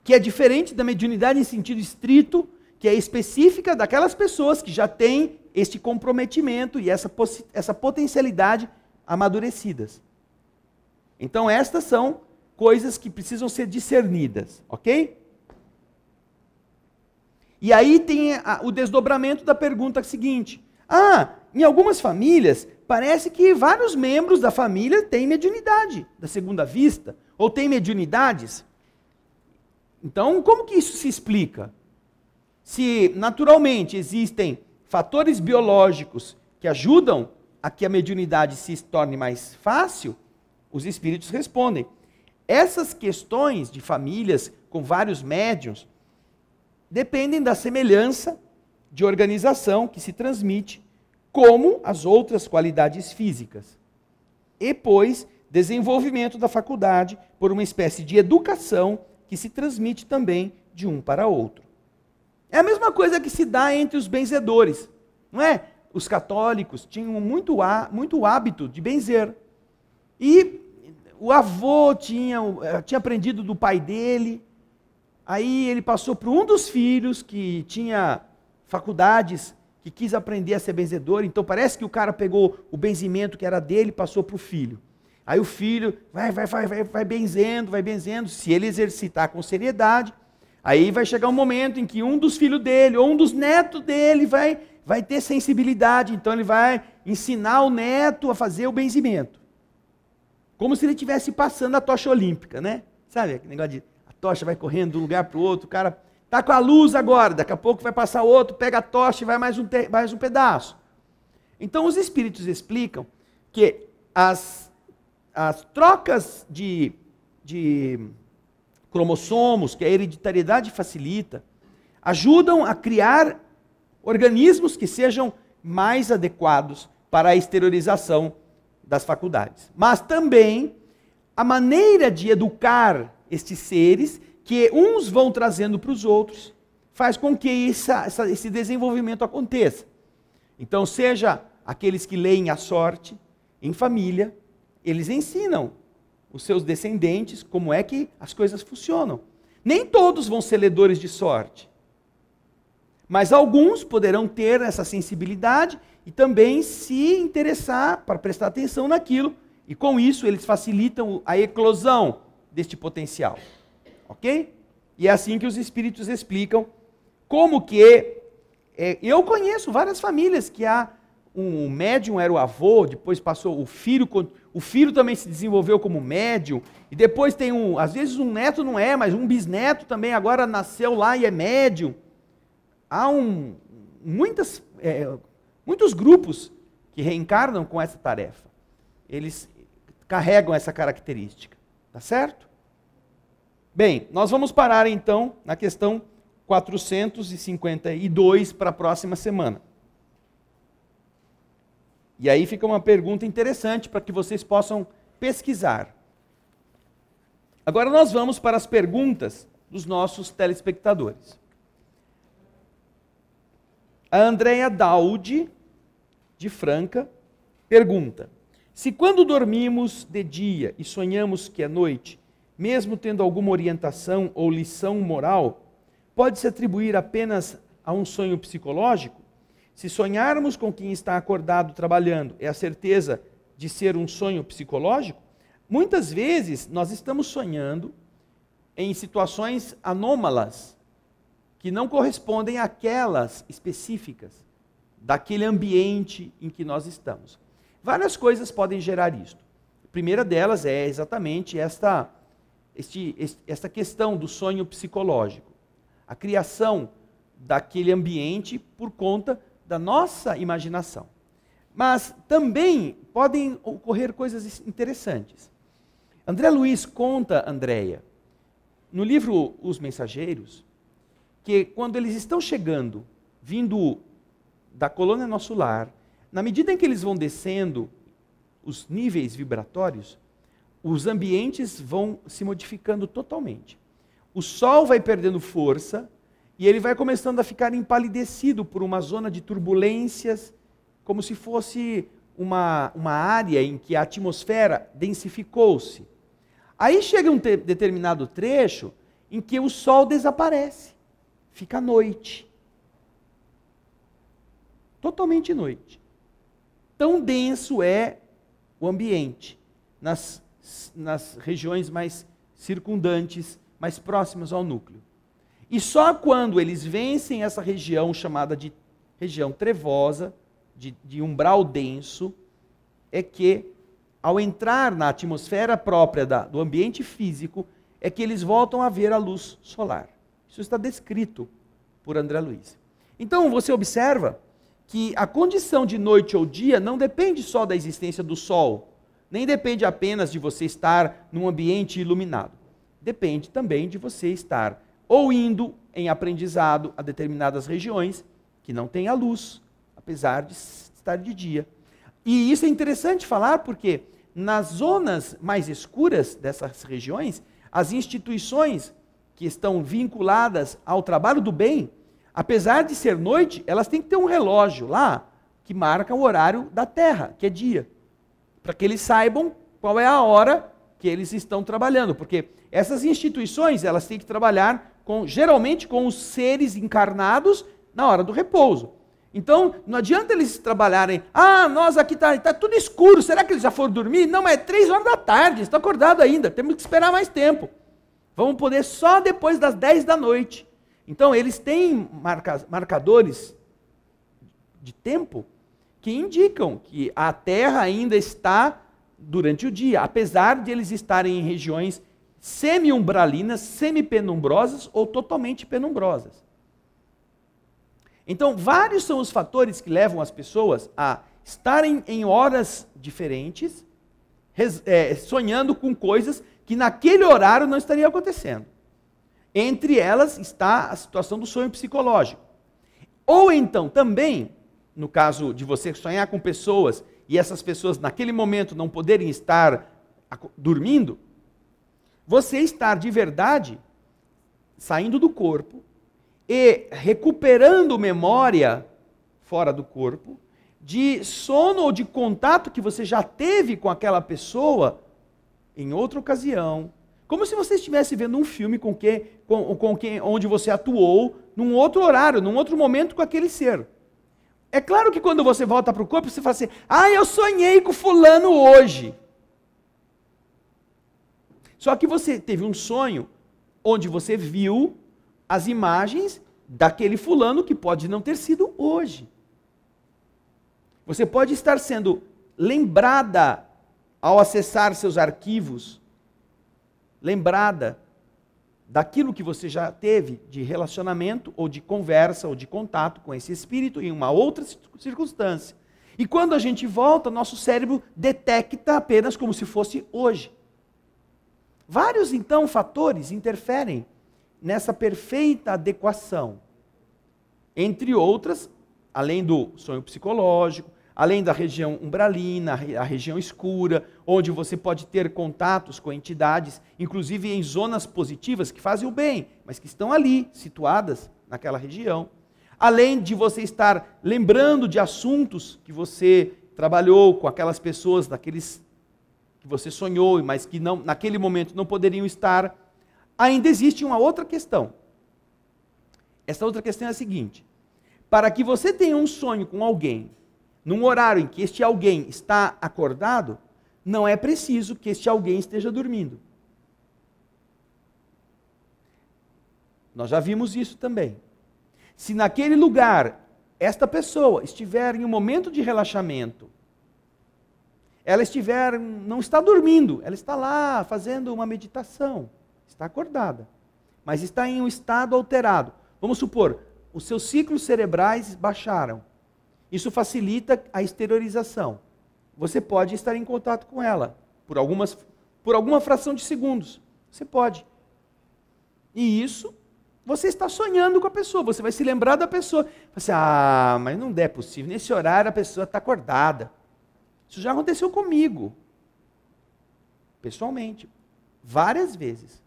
Que é diferente da mediunidade em sentido estrito, que é específica daquelas pessoas que já têm este comprometimento e essa potencialidade amadurecidas. Então estas são coisas que precisam ser discernidas, ok? E aí tem o desdobramento da pergunta seguinte. Em algumas famílias, parece que vários membros da família têm mediunidade da segunda vista, ou têm mediunidades. Então, como que isso se explica? Se naturalmente existem fatores biológicos que ajudam a que a mediunidade se torne mais fácil, os espíritos respondem. Essas questões de famílias com vários médiuns dependem da semelhança de organização que se transmite, como as outras qualidades físicas. E, pois, desenvolvimento da faculdade por uma espécie de educação que se transmite também de um para outro. É a mesma coisa que se dá entre os benzedores, não é? Os católicos tinham muito hábito de benzer. E o avô tinha aprendido do pai dele, aí ele passou para um dos filhos que tinha faculdades, que quis aprender a ser benzedor, então parece que o cara pegou o benzimento que era dele e passou para o filho. Aí o filho vai benzendo, se ele exercitar com seriedade, aí vai chegar um momento em que um dos filhos dele, ou um dos netos dele vai ter sensibilidade, então ele vai ensinar o neto a fazer o benzimento. Como se ele estivesse passando a tocha olímpica, né? Sabe aquele negócio de a tocha vai correndo de um lugar para o outro, o cara está com a luz agora, daqui a pouco vai passar outro, pega a tocha e vai mais um pedaço. Então os espíritos explicam que as trocas de cromossomos, que a hereditariedade facilita, ajudam a criar organismos que sejam mais adequados para a exteriorização das faculdades. Mas também a maneira de educar estes seres, que uns vão trazendo para os outros, faz com que esse desenvolvimento aconteça. Então, seja aqueles que leem a sorte em família, eles ensinam os seus descendentes como é que as coisas funcionam. Nem todos vão ser ledores de sorte. Mas alguns poderão ter essa sensibilidade e também se interessar para prestar atenção naquilo. E com isso eles facilitam a eclosão deste potencial. Ok? E é assim que os espíritos explicam como que... eu conheço várias famílias que um médium era o avô, depois passou o filho também se desenvolveu como médium, e depois tem às vezes um neto não é, mas um bisneto também agora nasceu lá e é médium. Há muitos grupos que reencarnam com essa tarefa. Eles carregam essa característica. Tá certo? Bem, nós vamos parar então na questão 452 para a próxima semana. E aí fica uma pergunta interessante para que vocês possam pesquisar. Agora nós vamos para as perguntas dos nossos telespectadores. A Andréia Daudi, de Franca, pergunta: se quando dormimos de dia e sonhamos que é noite, mesmo tendo alguma orientação ou lição moral, pode-se atribuir apenas a um sonho psicológico? Se sonharmos com quem está acordado trabalhando, é a certeza de ser um sonho psicológico? Muitas vezes nós estamos sonhando em situações anômalas, que não correspondem àquelas específicas daquele ambiente em que nós estamos. Várias coisas podem gerar isto. A primeira delas é exatamente esta questão do sonho psicológico. A criação daquele ambiente por conta da nossa imaginação. Mas também podem ocorrer coisas interessantes. André Luiz conta, Andréia, no livro Os Mensageiros, que quando eles estão chegando, vindo da colônia Nosso Lar, na medida em que eles vão descendo os níveis vibratórios, os ambientes vão se modificando totalmente. O sol vai perdendo força e ele vai começando a ficar empalidecido por uma zona de turbulências, como se fosse uma área em que a atmosfera densificou-se. Aí chega um determinado trecho em que o sol desaparece, fica noite. Totalmente noite. Tão denso é o ambiente nas regiões mais circundantes, mais próximas ao núcleo. E só quando eles vencem essa região chamada de região trevosa, de umbral denso, é que, ao entrar na atmosfera própria do ambiente físico, é que eles voltam a ver a luz solar. Isso está descrito por André Luiz. Então, você observa que a condição de noite ou dia não depende só da existência do sol, nem depende apenas de você estar num ambiente iluminado. Depende também de você estar ou indo em aprendizado a determinadas regiões que não têm a luz, apesar de estar de dia. E isso é interessante falar porque nas zonas mais escuras dessas regiões, as instituições que estão vinculadas ao trabalho do bem, apesar de ser noite, elas têm que ter um relógio lá que marca o horário da Terra, que é dia, para que eles saibam qual é a hora que eles estão trabalhando, porque essas instituições, elas têm que trabalhar geralmente com os seres encarnados na hora do repouso. Então, não adianta eles trabalharem, nós aqui está tudo escuro, será que eles já foram dormir? Não, mas é 3 horas da tarde, estão acordados ainda, temos que esperar mais tempo. Vamos poder só depois das 10 da noite. Então, eles têm marcadores de tempo que indicam que a Terra ainda está durante o dia, apesar de eles estarem em regiões semi-umbralinas, semi-penumbrosas ou totalmente penumbrosas. Então, vários são os fatores que levam as pessoas a estarem em horas diferentes, sonhando com coisas que naquele horário não estariam acontecendo. Entre elas está a situação do sonho psicológico. Ou então, também, no caso de você sonhar com pessoas e essas pessoas naquele momento não poderem estar dormindo, você estar de verdade saindo do corpo e recuperando memória fora do corpo, de sono ou de contato que você já teve com aquela pessoa em outra ocasião, como se você estivesse vendo um filme onde você atuou num outro horário, num outro momento com aquele ser. É claro que quando você volta para o corpo, você fala assim, eu sonhei com fulano hoje. Só que você teve um sonho onde você viu as imagens daquele fulano que pode não ter sido hoje. Você pode estar sendo lembrada ao acessar seus arquivos, lembrada daquilo que você já teve de relacionamento, ou de conversa, ou de contato com esse espírito em uma outra circunstância. E quando a gente volta, nosso cérebro detecta apenas como se fosse hoje. Vários, então, fatores interferem nessa perfeita adequação. Entre outras, além do sonho psicológico, além da região umbralina, a região escura, onde você pode ter contatos com entidades, inclusive em zonas positivas que fazem o bem, mas que estão ali, situadas naquela região. Além de você estar lembrando de assuntos que você trabalhou com aquelas pessoas, daqueles que você sonhou, mas que não, naquele momento não poderiam estar. Ainda existe uma outra questão. Essa outra questão é a seguinte: para que você tenha um sonho com alguém, num horário em que este alguém está acordado, não é preciso que este alguém esteja dormindo. Nós já vimos isso também. Se naquele lugar esta pessoa estiver em um momento de relaxamento, ela não está dormindo, ela está lá fazendo uma meditação, está acordada, mas está em um estado alterado. Vamos supor, os seus ciclos cerebrais baixaram. Isso facilita a exteriorização. Você pode estar em contato com ela por alguma fração de segundos. Você pode. E isso, você está sonhando com a pessoa, você vai se lembrar da pessoa. Você, mas não é possível, nesse horário a pessoa está acordada. Isso já aconteceu comigo, pessoalmente, várias vezes.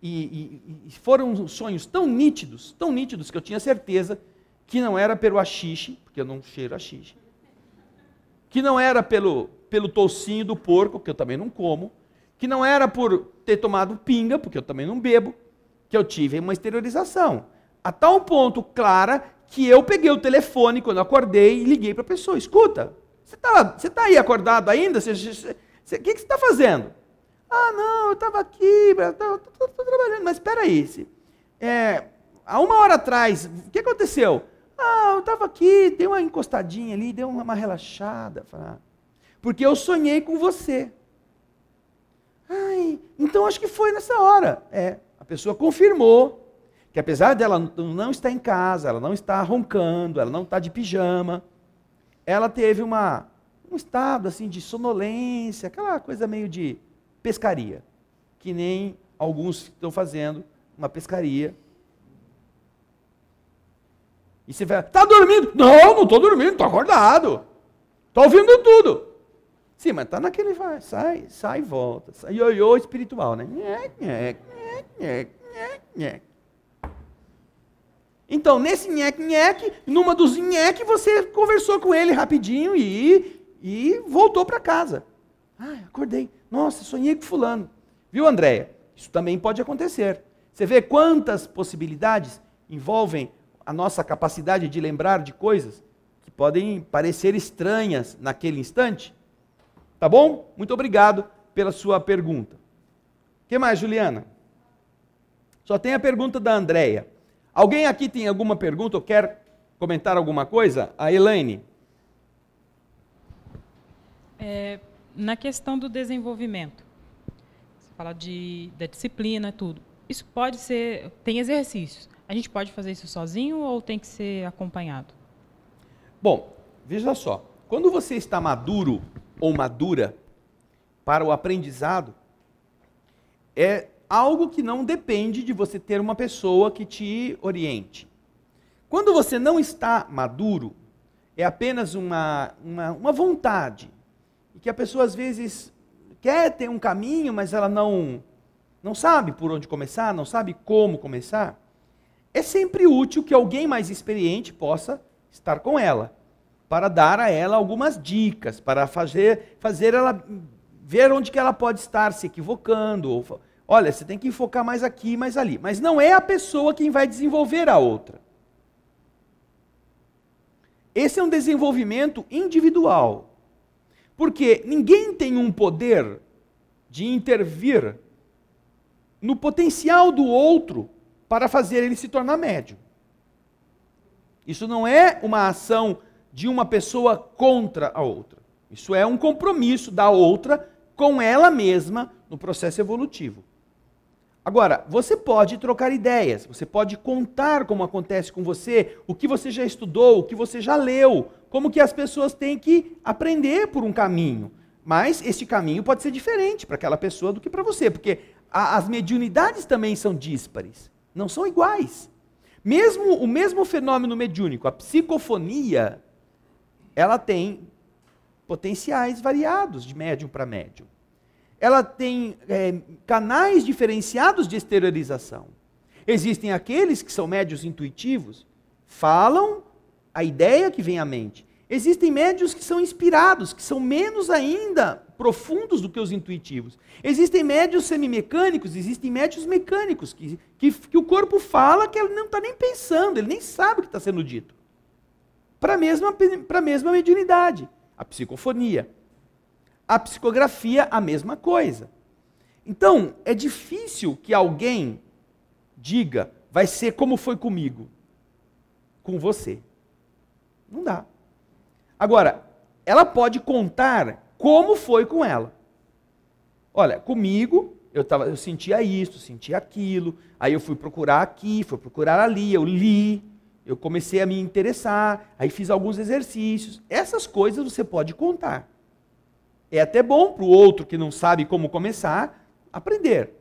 E foram sonhos tão nítidos que eu tinha certeza que não era pelo haxixe, porque eu não cheiro haxixe, que não era pelo toucinho do porco, que eu também não como, que não era por ter tomado pinga, porque eu também não bebo, que eu tive uma exteriorização. A tal ponto clara que eu peguei o telefone quando eu acordei e liguei para a pessoa. Escuta, você tá aí acordado ainda? O que você está fazendo? Não, eu estava aqui, estou trabalhando, mas espera aí. Há 1 hora atrás, o que aconteceu? Eu estava aqui, dei uma encostadinha ali, dei uma relaxada. Porque eu sonhei com você. Então acho que foi nessa hora. A pessoa confirmou que apesar dela não estar em casa, ela não está roncando, ela não está de pijama, ela teve um estado assim de sonolência, aquela coisa meio de pescaria, que nem alguns estão fazendo uma pescaria. E você vai, está dormindo? Não estou dormindo, estou acordado. Estou ouvindo tudo. Sim, mas está naquele, sai e volta. Ioiô espiritual, né? Então, nesse nheque, numa dos nheque, você conversou com ele rapidinho e voltou para casa. Acordei. Nossa, sonhei com fulano. Viu, Andréia? Isso também pode acontecer. Você vê quantas possibilidades envolvem a nossa capacidade de lembrar de coisas que podem parecer estranhas naquele instante? Tá bom? Muito obrigado pela sua pergunta. O que mais, Juliana? Só tem a pergunta da Andréia. Alguém aqui tem alguma pergunta ou quer comentar alguma coisa? A Elaine. Na questão do desenvolvimento, você fala da disciplina e tudo. Isso pode ser, tem exercícios. A gente pode fazer isso sozinho ou tem que ser acompanhado? Bom, veja só. Quando você está maduro ou madura para o aprendizado, é algo que não depende de você ter uma pessoa que te oriente. Quando você não está maduro, é apenas uma vontade. E que a pessoa às vezes quer ter um caminho, mas ela não sabe por onde começar, não sabe como começar. É sempre útil que alguém mais experiente possa estar com ela, para dar a ela algumas dicas, para fazer ela ver onde que ela pode estar se equivocando. Ou, olha, você tem que focar mais aqui, mais ali. Mas não é a pessoa quem vai desenvolver a outra. Esse é um desenvolvimento individual. Porque ninguém tem um poder de intervir no potencial do outro para fazer ele se tornar médium. Isso não é uma ação de uma pessoa contra a outra. Isso é um compromisso da outra com ela mesma no processo evolutivo. Agora, você pode trocar ideias, você pode contar como acontece com você, o que você já estudou, o que você já leu, como que as pessoas têm que aprender por um caminho. Mas este caminho pode ser diferente para aquela pessoa do que para você, porque as mediunidades também são díspares, não são iguais. Mesmo o mesmo fenômeno mediúnico, a psicofonia, ela tem potenciais variados de médium para médium. Ela tem canais diferenciados de exteriorização. Existem aqueles que são médiuns intuitivos, falam a ideia que vem à mente. Existem médiuns que são inspirados, que são menos ainda profundos do que os intuitivos. Existem médiuns semimecânicos, existem médiuns mecânicos, que o corpo fala que ele não está nem pensando, ele nem sabe o que está sendo dito. Para a mesma mediunidade, a psicofonia. A psicografia, a mesma coisa. Então, é difícil que alguém diga, vai ser como foi comigo, com você. Não dá. Agora, ela pode contar como foi com ela. Olha, comigo, eu sentia isso, sentia aquilo, aí eu fui procurar aqui, fui procurar ali, eu li, eu comecei a me interessar, aí fiz alguns exercícios. Essas coisas você pode contar. É até bom para o outro que não sabe como começar, aprender.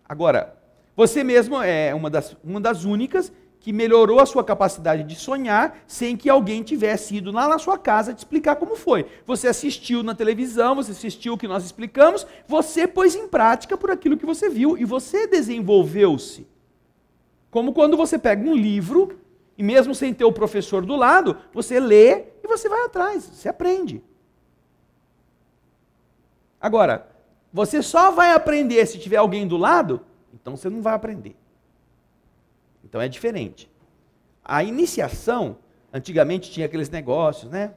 Agora, você mesmo é uma das únicas que melhorou a sua capacidade de sonhar sem que alguém tivesse ido lá na sua casa te explicar como foi. Você assistiu na televisão, você assistiu o que nós explicamos, você pôs em prática por aquilo que você viu e você desenvolveu-se. Como quando você pega um livro e mesmo sem ter o professor do lado, você lê e você vai atrás, você aprende. Agora, você só vai aprender se tiver alguém do lado, então você não vai aprender. Então é diferente. A iniciação, antigamente tinha aqueles negócios, né?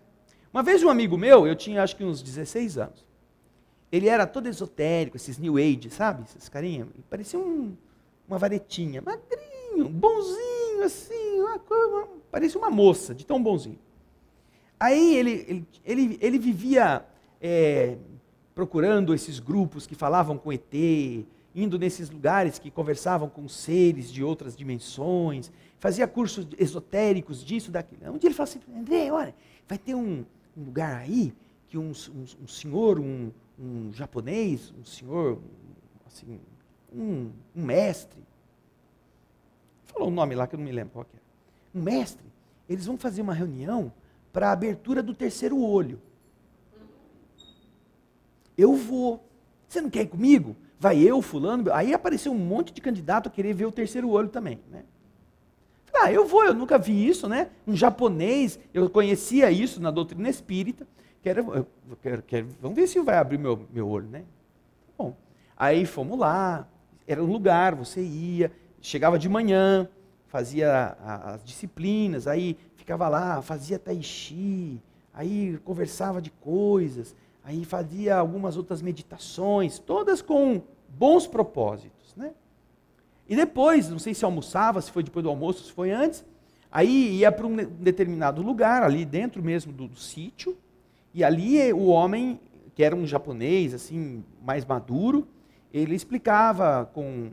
Uma vez um amigo meu, eu tinha acho que uns 16 anos, ele era todo esotérico, esses New Age, sabe? Esses carinha, parecia uma varetinha, magrinho, bonzinho, assim, parecia uma moça, de tão bonzinho. Aí ele vivia procurando esses grupos que falavam com ET, indo nesses lugares que conversavam com seres de outras dimensões, fazia cursos esotéricos disso, daquilo. Um dia ele falou assim, André, olha, vai ter um lugar aí que um senhor, um japonês, um senhor, assim, um mestre, falou um nome lá que eu não me lembro qual que é, um mestre, eles vão fazer uma reunião para a abertura do terceiro olho. Eu vou. Você não quer ir comigo? Vai eu, fulano. Aí apareceu um monte de candidato a querer ver o terceiro olho também, né? Ah, eu vou, eu nunca vi isso, né? Um japonês, eu conhecia isso na doutrina espírita. Vamos ver se vai abrir meu olho, né? Bom, aí fomos lá, era um lugar, você ia, chegava de manhã, fazia as disciplinas, aí ficava lá, fazia tai chi, aí conversava de coisas, aí fazia algumas outras meditações, todas com bons propósitos, né? E depois, não sei se almoçava, se foi depois do almoço, se foi antes, aí ia para um determinado lugar, ali dentro mesmo do sítio, e ali o homem, que era um japonês, assim, mais maduro, ele explicava com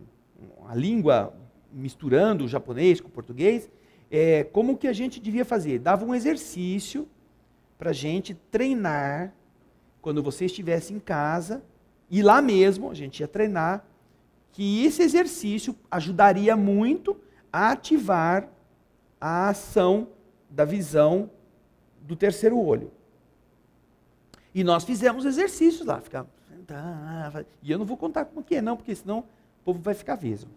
a língua, misturando o japonês com o português, como que a gente devia fazer. Dava um exercício para a gente treinar, quando você estivesse em casa, e lá mesmo a gente ia treinar, que esse exercício ajudaria muito a ativar a ação da visão do terceiro olho. E nós fizemos exercícios lá, ficava, e eu não vou contar como que é não, porque senão o povo vai ficar vesgo.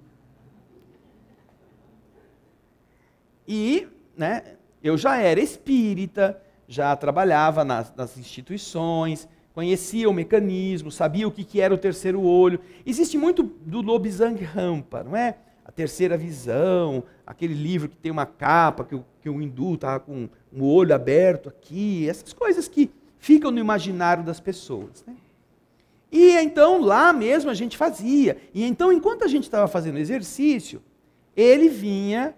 E, né, eu já era espírita, já trabalhava nas instituições, conhecia o mecanismo, sabia o que era o terceiro olho. Existe muito do Lobsang Rampa, não é? A terceira visão, aquele livro que tem uma capa, que o hindu está com o olho aberto aqui, essas coisas que ficam no imaginário das pessoas, né? E então lá mesmo a gente fazia. E então, enquanto a gente estava fazendo exercício, ele vinha,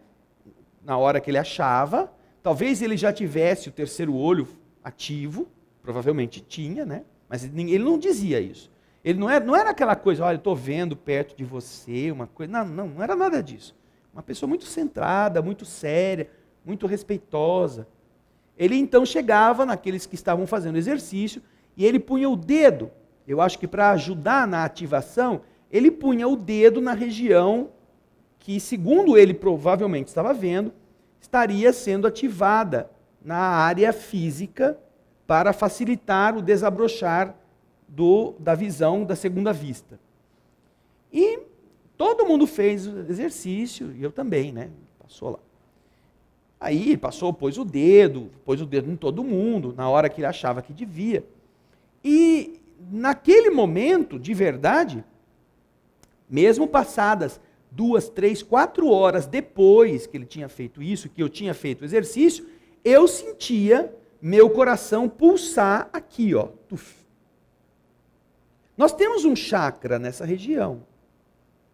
na hora que ele achava, talvez ele já tivesse o terceiro olho ativo, provavelmente tinha, né? Mas ele não dizia isso. Ele não era aquela coisa, olha, eu estou vendo perto de você, uma coisa. Não era nada disso. Uma pessoa muito centrada, muito séria, muito respeitosa. Ele então chegava naqueles que estavam fazendo exercício e ele punha o dedo, eu acho que para ajudar na ativação, ele punha o dedo na região que, segundo ele provavelmente estava vendo, estaria sendo ativada na área física para facilitar o desabrochar da visão da segunda vista. E todo mundo fez o exercício, e eu também, né? Passou lá. Aí passou, pôs o dedo em todo mundo, na hora que ele achava que devia. E naquele momento, de verdade, mesmo passadas 2, 3, 4 horas depois que ele tinha feito isso, que eu tinha feito o exercício, eu sentia meu coração pulsar aqui, ó. Tuf. Nós temos um chakra nessa região,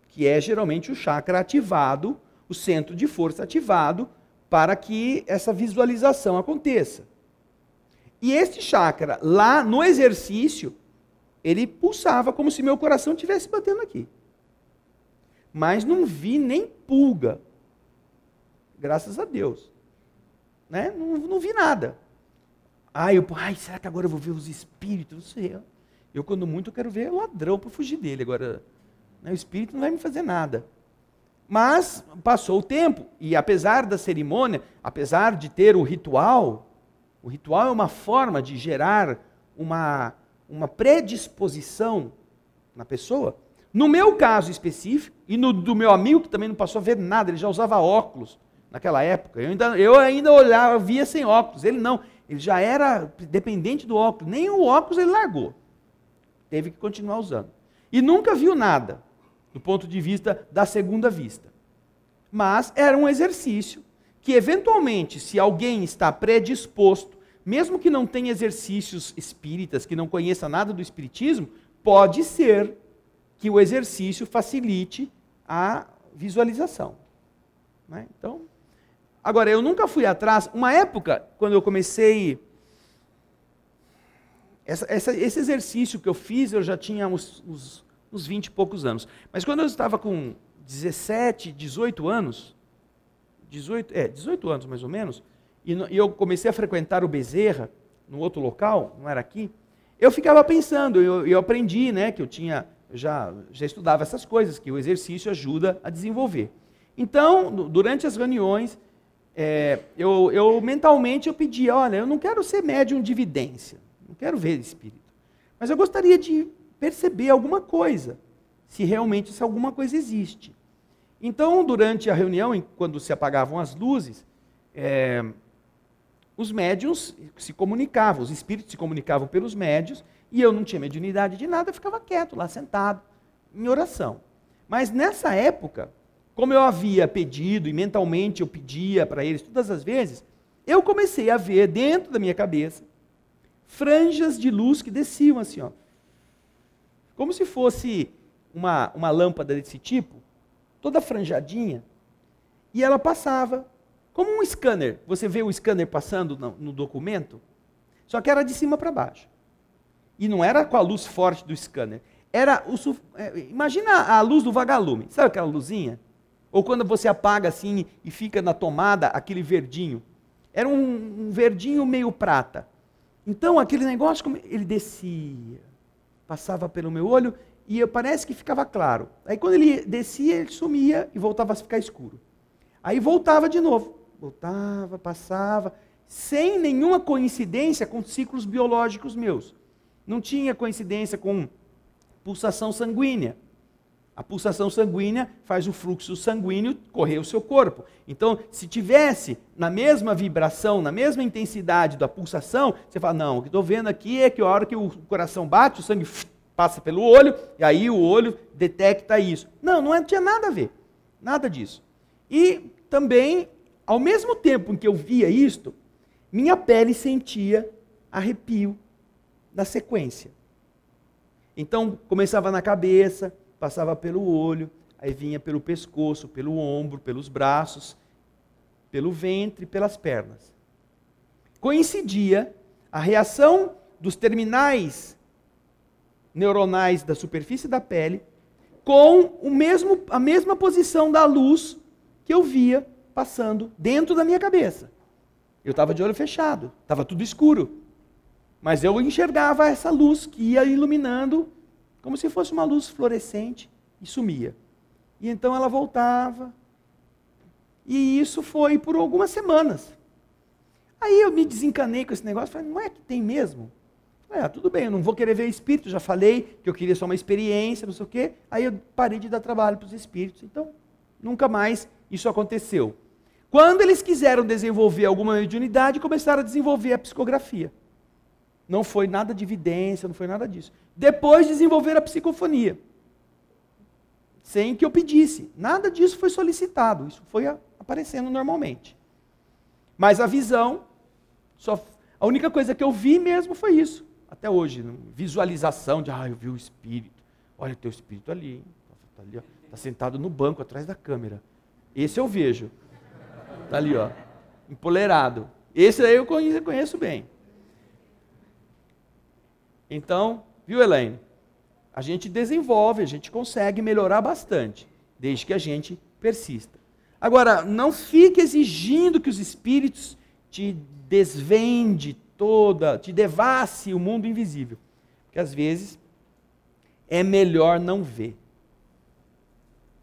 que é geralmente o chakra ativado, o centro de força ativado, para que essa visualização aconteça. E este chakra, lá no exercício, ele pulsava como se meu coração estivesse batendo aqui. Mas não vi nem pulga. Graças a Deus. Né? Não vi nada. Será que agora eu vou ver os espíritos? Não sei. Eu, quando muito, quero ver o ladrão para fugir dele. Agora, né, o espírito não vai me fazer nada. Mas passou o tempo, e apesar da cerimônia, apesar de ter o ritual é uma forma de gerar uma predisposição na pessoa. No meu caso específico, e do meu amigo, que também não passou a ver nada, ele já usava óculos naquela época. Eu ainda olhava, via sem óculos. Ele não, ele já era dependente do óculos. Nem o óculos ele largou. Teve que continuar usando. E nunca viu nada, do ponto de vista da segunda vista. Mas era um exercício que, eventualmente, se alguém está predisposto, mesmo que não tenha exercícios espíritas, que não conheça nada do espiritismo, pode ser que o exercício facilite a visualização. Né? Então, agora, eu nunca fui atrás. Uma época, quando eu comecei... Esse exercício que eu fiz, eu já tinha uns 20 e poucos anos. Mas quando eu estava com 17, 18 anos, 18 anos mais ou menos, e eu comecei a frequentar o Bezerra, no outro local, não era aqui, eu ficava pensando, eu aprendi, né, que eu já estudava essas coisas, que o exercício ajuda a desenvolver. Então, durante as reuniões, eu mentalmente pedia, olha, eu não quero ser médium de vidência, não quero ver espírito, mas eu gostaria de perceber alguma coisa, se realmente alguma coisa existe. Então, durante a reunião, quando se apagavam as luzes, os médiuns se comunicavam, os espíritos se comunicavam pelos médiuns, e eu não tinha mediunidade de nada, eu ficava quieto lá, sentado, em oração. Mas nessa época, como eu havia pedido, e mentalmente eu pedia para eles todas as vezes, eu comecei a ver dentro da minha cabeça franjas de luz que desciam assim, ó, como se fosse uma lâmpada desse tipo, toda franjadinha, e ela passava, como um scanner. Você vê o scanner passando no documento? Só que era de cima para baixo. E não era com a luz forte do scanner. Imagina a luz do vagalume. Sabe aquela luzinha? Ou quando você apaga assim e fica na tomada aquele verdinho. Era um verdinho meio prata. Então aquele negócio, ele descia, passava pelo meu olho e parece que ficava claro. Aí quando ele descia, ele sumia e voltava a ficar escuro. Aí voltava de novo. Voltava, passava, sem nenhuma coincidência com ciclos biológicos meus. Não tinha coincidência com pulsação sanguínea. A pulsação sanguínea faz o fluxo sanguíneo correr o seu corpo. Então, se tivesse na mesma vibração, na mesma intensidade da pulsação, você fala, não, o que estou vendo aqui é que a hora que o coração bate, o sangue passa pelo olho, e aí o olho detecta isso. Não tinha nada a ver, nada disso. E também, ao mesmo tempo em que eu via isto, minha pele sentia arrepio na sequência. Então, começava na cabeça, passava pelo olho, aí vinha pelo pescoço, pelo ombro, pelos braços, pelo ventre, pelas pernas. Coincidia a reação dos terminais neuronais da superfície da pele com a mesma posição da luz que eu via passando dentro da minha cabeça. Eu estava de olho fechado, estava tudo escuro. Mas eu enxergava essa luz que ia iluminando, como se fosse uma luz fluorescente, e sumia. E então ela voltava. E isso foi por algumas semanas. Aí eu me desencanei com esse negócio, falei, não é que tem mesmo? Falei, tudo bem, eu não vou querer ver espírito, já falei que eu queria só uma experiência, não sei o quê. Aí eu parei de dar trabalho para os espíritos, então nunca mais isso aconteceu. Quando eles quiseram desenvolver alguma mediunidade, começaram a desenvolver a psicografia. Não foi nada de evidência, não foi nada disso. Depois desenvolveram a psicofonia. Sem que eu pedisse. Nada disso foi solicitado, isso foi aparecendo normalmente. Mas a visão, a única coisa que eu vi mesmo foi isso. Até hoje, visualização de, eu vi o espírito. Olha, teu espírito ali, está sentado no banco atrás da câmera. Esse eu vejo. Está ali, ó, empoleirado. Esse aí eu conheço bem. Então, viu, Elaine? A gente desenvolve, a gente consegue melhorar bastante, desde que a gente persista. Agora, não fique exigindo que os espíritos te desvende te devasse o mundo invisível. Porque às vezes é melhor não ver.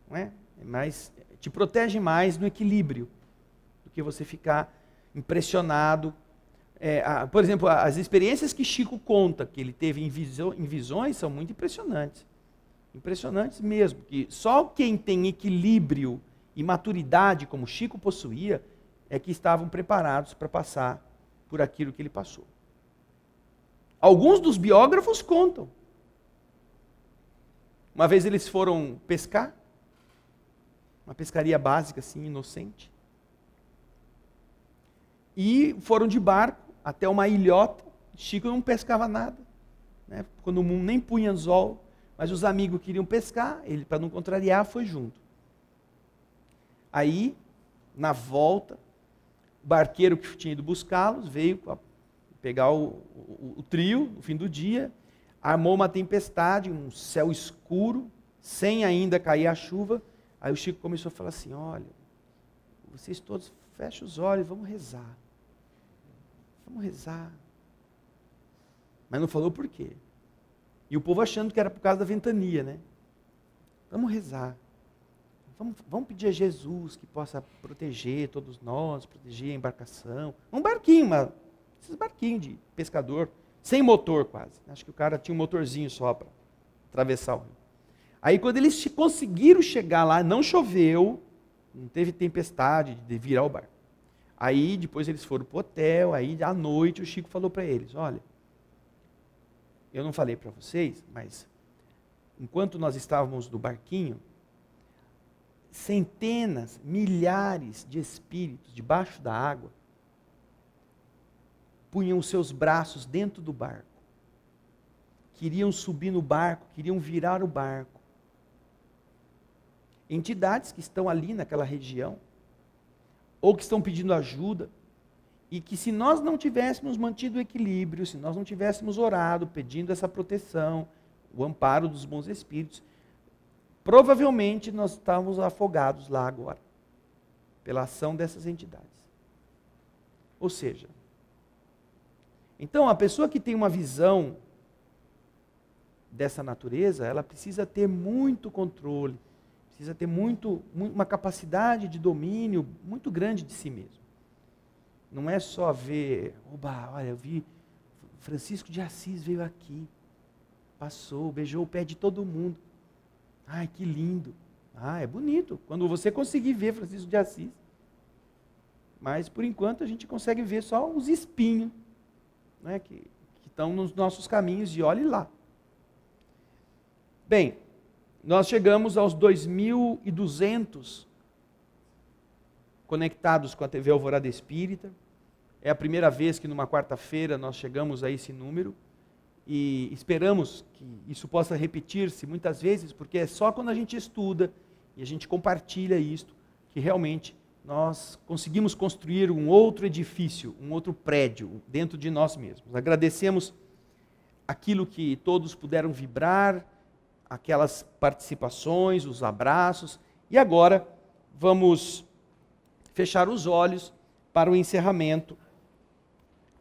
Não é? Te protege mais no equilíbrio do que você ficar impressionado. Por exemplo, as experiências que Chico conta, que ele teve em visões, são muito impressionantes. Impressionantes mesmo. Que só quem tem equilíbrio e maturidade, como Chico possuía, é que estavam preparados para passar por aquilo que ele passou. Alguns dos biógrafos contam. Uma vez eles foram pescar, uma pescaria básica, assim, inocente, e foram de barco até uma ilhota. Chico não pescava nada, né? Quando o mundo nem punha anzol, mas os amigos queriam pescar, ele, para não contrariar, foi junto. Aí, na volta, o barqueiro que tinha ido buscá-los veio pegar o trio no fim do dia, armou uma tempestade, um céu escuro, sem ainda cair a chuva. Aí o Chico começou a falar assim, olha, vocês todos fechem os olhos, vamos rezar. Vamos rezar. Mas não falou por quê. E o povo achando que era por causa da ventania, né? Vamos rezar. Vamos pedir a Jesus que possa proteger todos nós, proteger a embarcação. Um barquinho, esses barquinhos de pescador, sem motor quase. Acho que o cara tinha um motorzinho só para atravessar o rio. Aí quando eles conseguiram chegar lá, não choveu, não teve tempestade de virar o barco. Aí depois eles foram para o hotel, aí à noite o Chico falou para eles, olha, eu não falei para vocês, mas enquanto nós estávamos no barquinho, centenas, milhares de espíritos debaixo da água punham os seus braços dentro do barco. Queriam subir no barco, queriam virar o barco. Entidades que estão ali naquela região, ou que estão pedindo ajuda, e que se nós não tivéssemos mantido o equilíbrio, se nós não tivéssemos orado, pedindo essa proteção, o amparo dos bons espíritos, provavelmente nós estávamos afogados lá agora, pela ação dessas entidades. Ou seja, então a pessoa que tem uma visão dessa natureza, ela precisa ter muito controle, precisa ter uma capacidade de domínio muito grande de si mesmo. Não é só ver, olha, eu vi Francisco de Assis veio aqui, passou, beijou o pé de todo mundo. Ai, que lindo. É bonito, quando você conseguir ver Francisco de Assis. Mas, por enquanto, a gente consegue ver só os espinhos, né, que estão nos nossos caminhos, e olhe lá. Bem, nós chegamos aos 2.200 conectados com a TV Alvorada Espírita. É a primeira vez que numa quarta-feira nós chegamos a esse número. E esperamos que isso possa repetir-se muitas vezes, porque é só quando a gente estuda e a gente compartilha isto que realmente nós conseguimos construir um outro edifício, um outro prédio dentro de nós mesmos. Agradecemos aquilo que todos puderam vibrar, aquelas participações, os abraços, e agora vamos fechar os olhos para o encerramento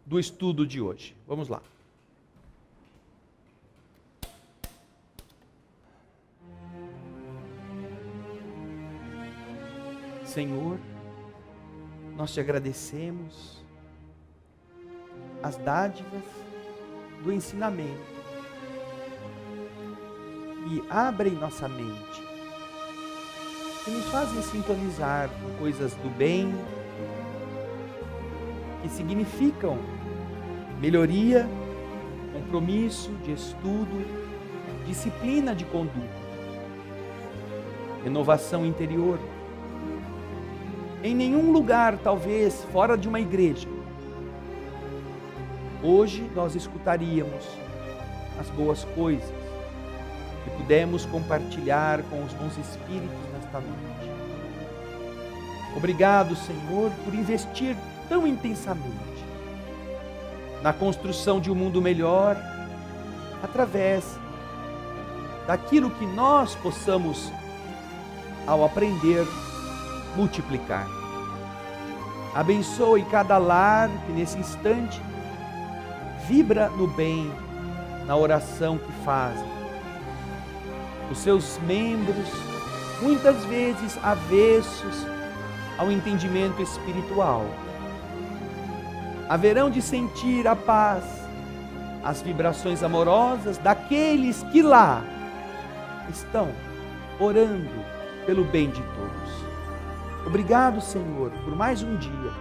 do estudo de hoje. Vamos lá. Senhor, nós te agradecemos as dádivas do ensinamento e abrem nossa mente, que nos fazem sintonizar com coisas do bem, que significam melhoria, compromisso de estudo, disciplina de conduta, renovação interior. Em nenhum lugar, talvez fora de uma igreja, hoje nós escutaríamos as boas coisas que pudemos compartilhar com os bons espíritos nesta noite. Obrigado, Senhor, por investir tão intensamente na construção de um mundo melhor, através daquilo que nós possamos, ao aprender, multiplicar. Abençoe cada lar que nesse instante vibra no bem, na oração que fazem. Os seus membros, muitas vezes avessos ao entendimento espiritual, haverão de sentir a paz, as vibrações amorosas daqueles que lá estão orando pelo bem de todos. Obrigado, Senhor, por mais um dia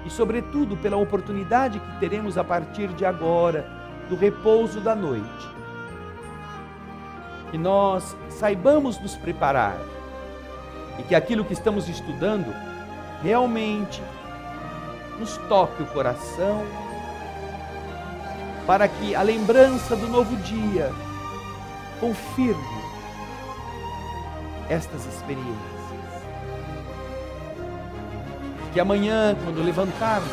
e, sobretudo, pela oportunidade que teremos a partir de agora, do repouso da noite. Que nós saibamos nos preparar e que aquilo que estamos estudando realmente nos toque o coração, para que a lembrança do novo dia confirme estas experiências. Que amanhã, quando levantarmos,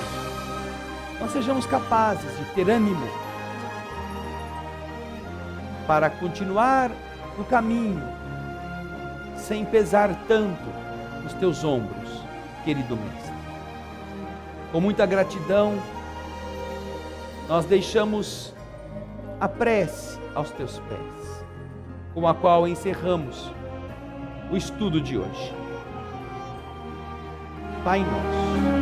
nós sejamos capazes de ter ânimo para continuar no caminho, sem pesar tanto nos teus ombros, querido Mestre. Com muita gratidão, nós deixamos a prece aos teus pés, com a qual encerramos o estudo de hoje. Pai nosso,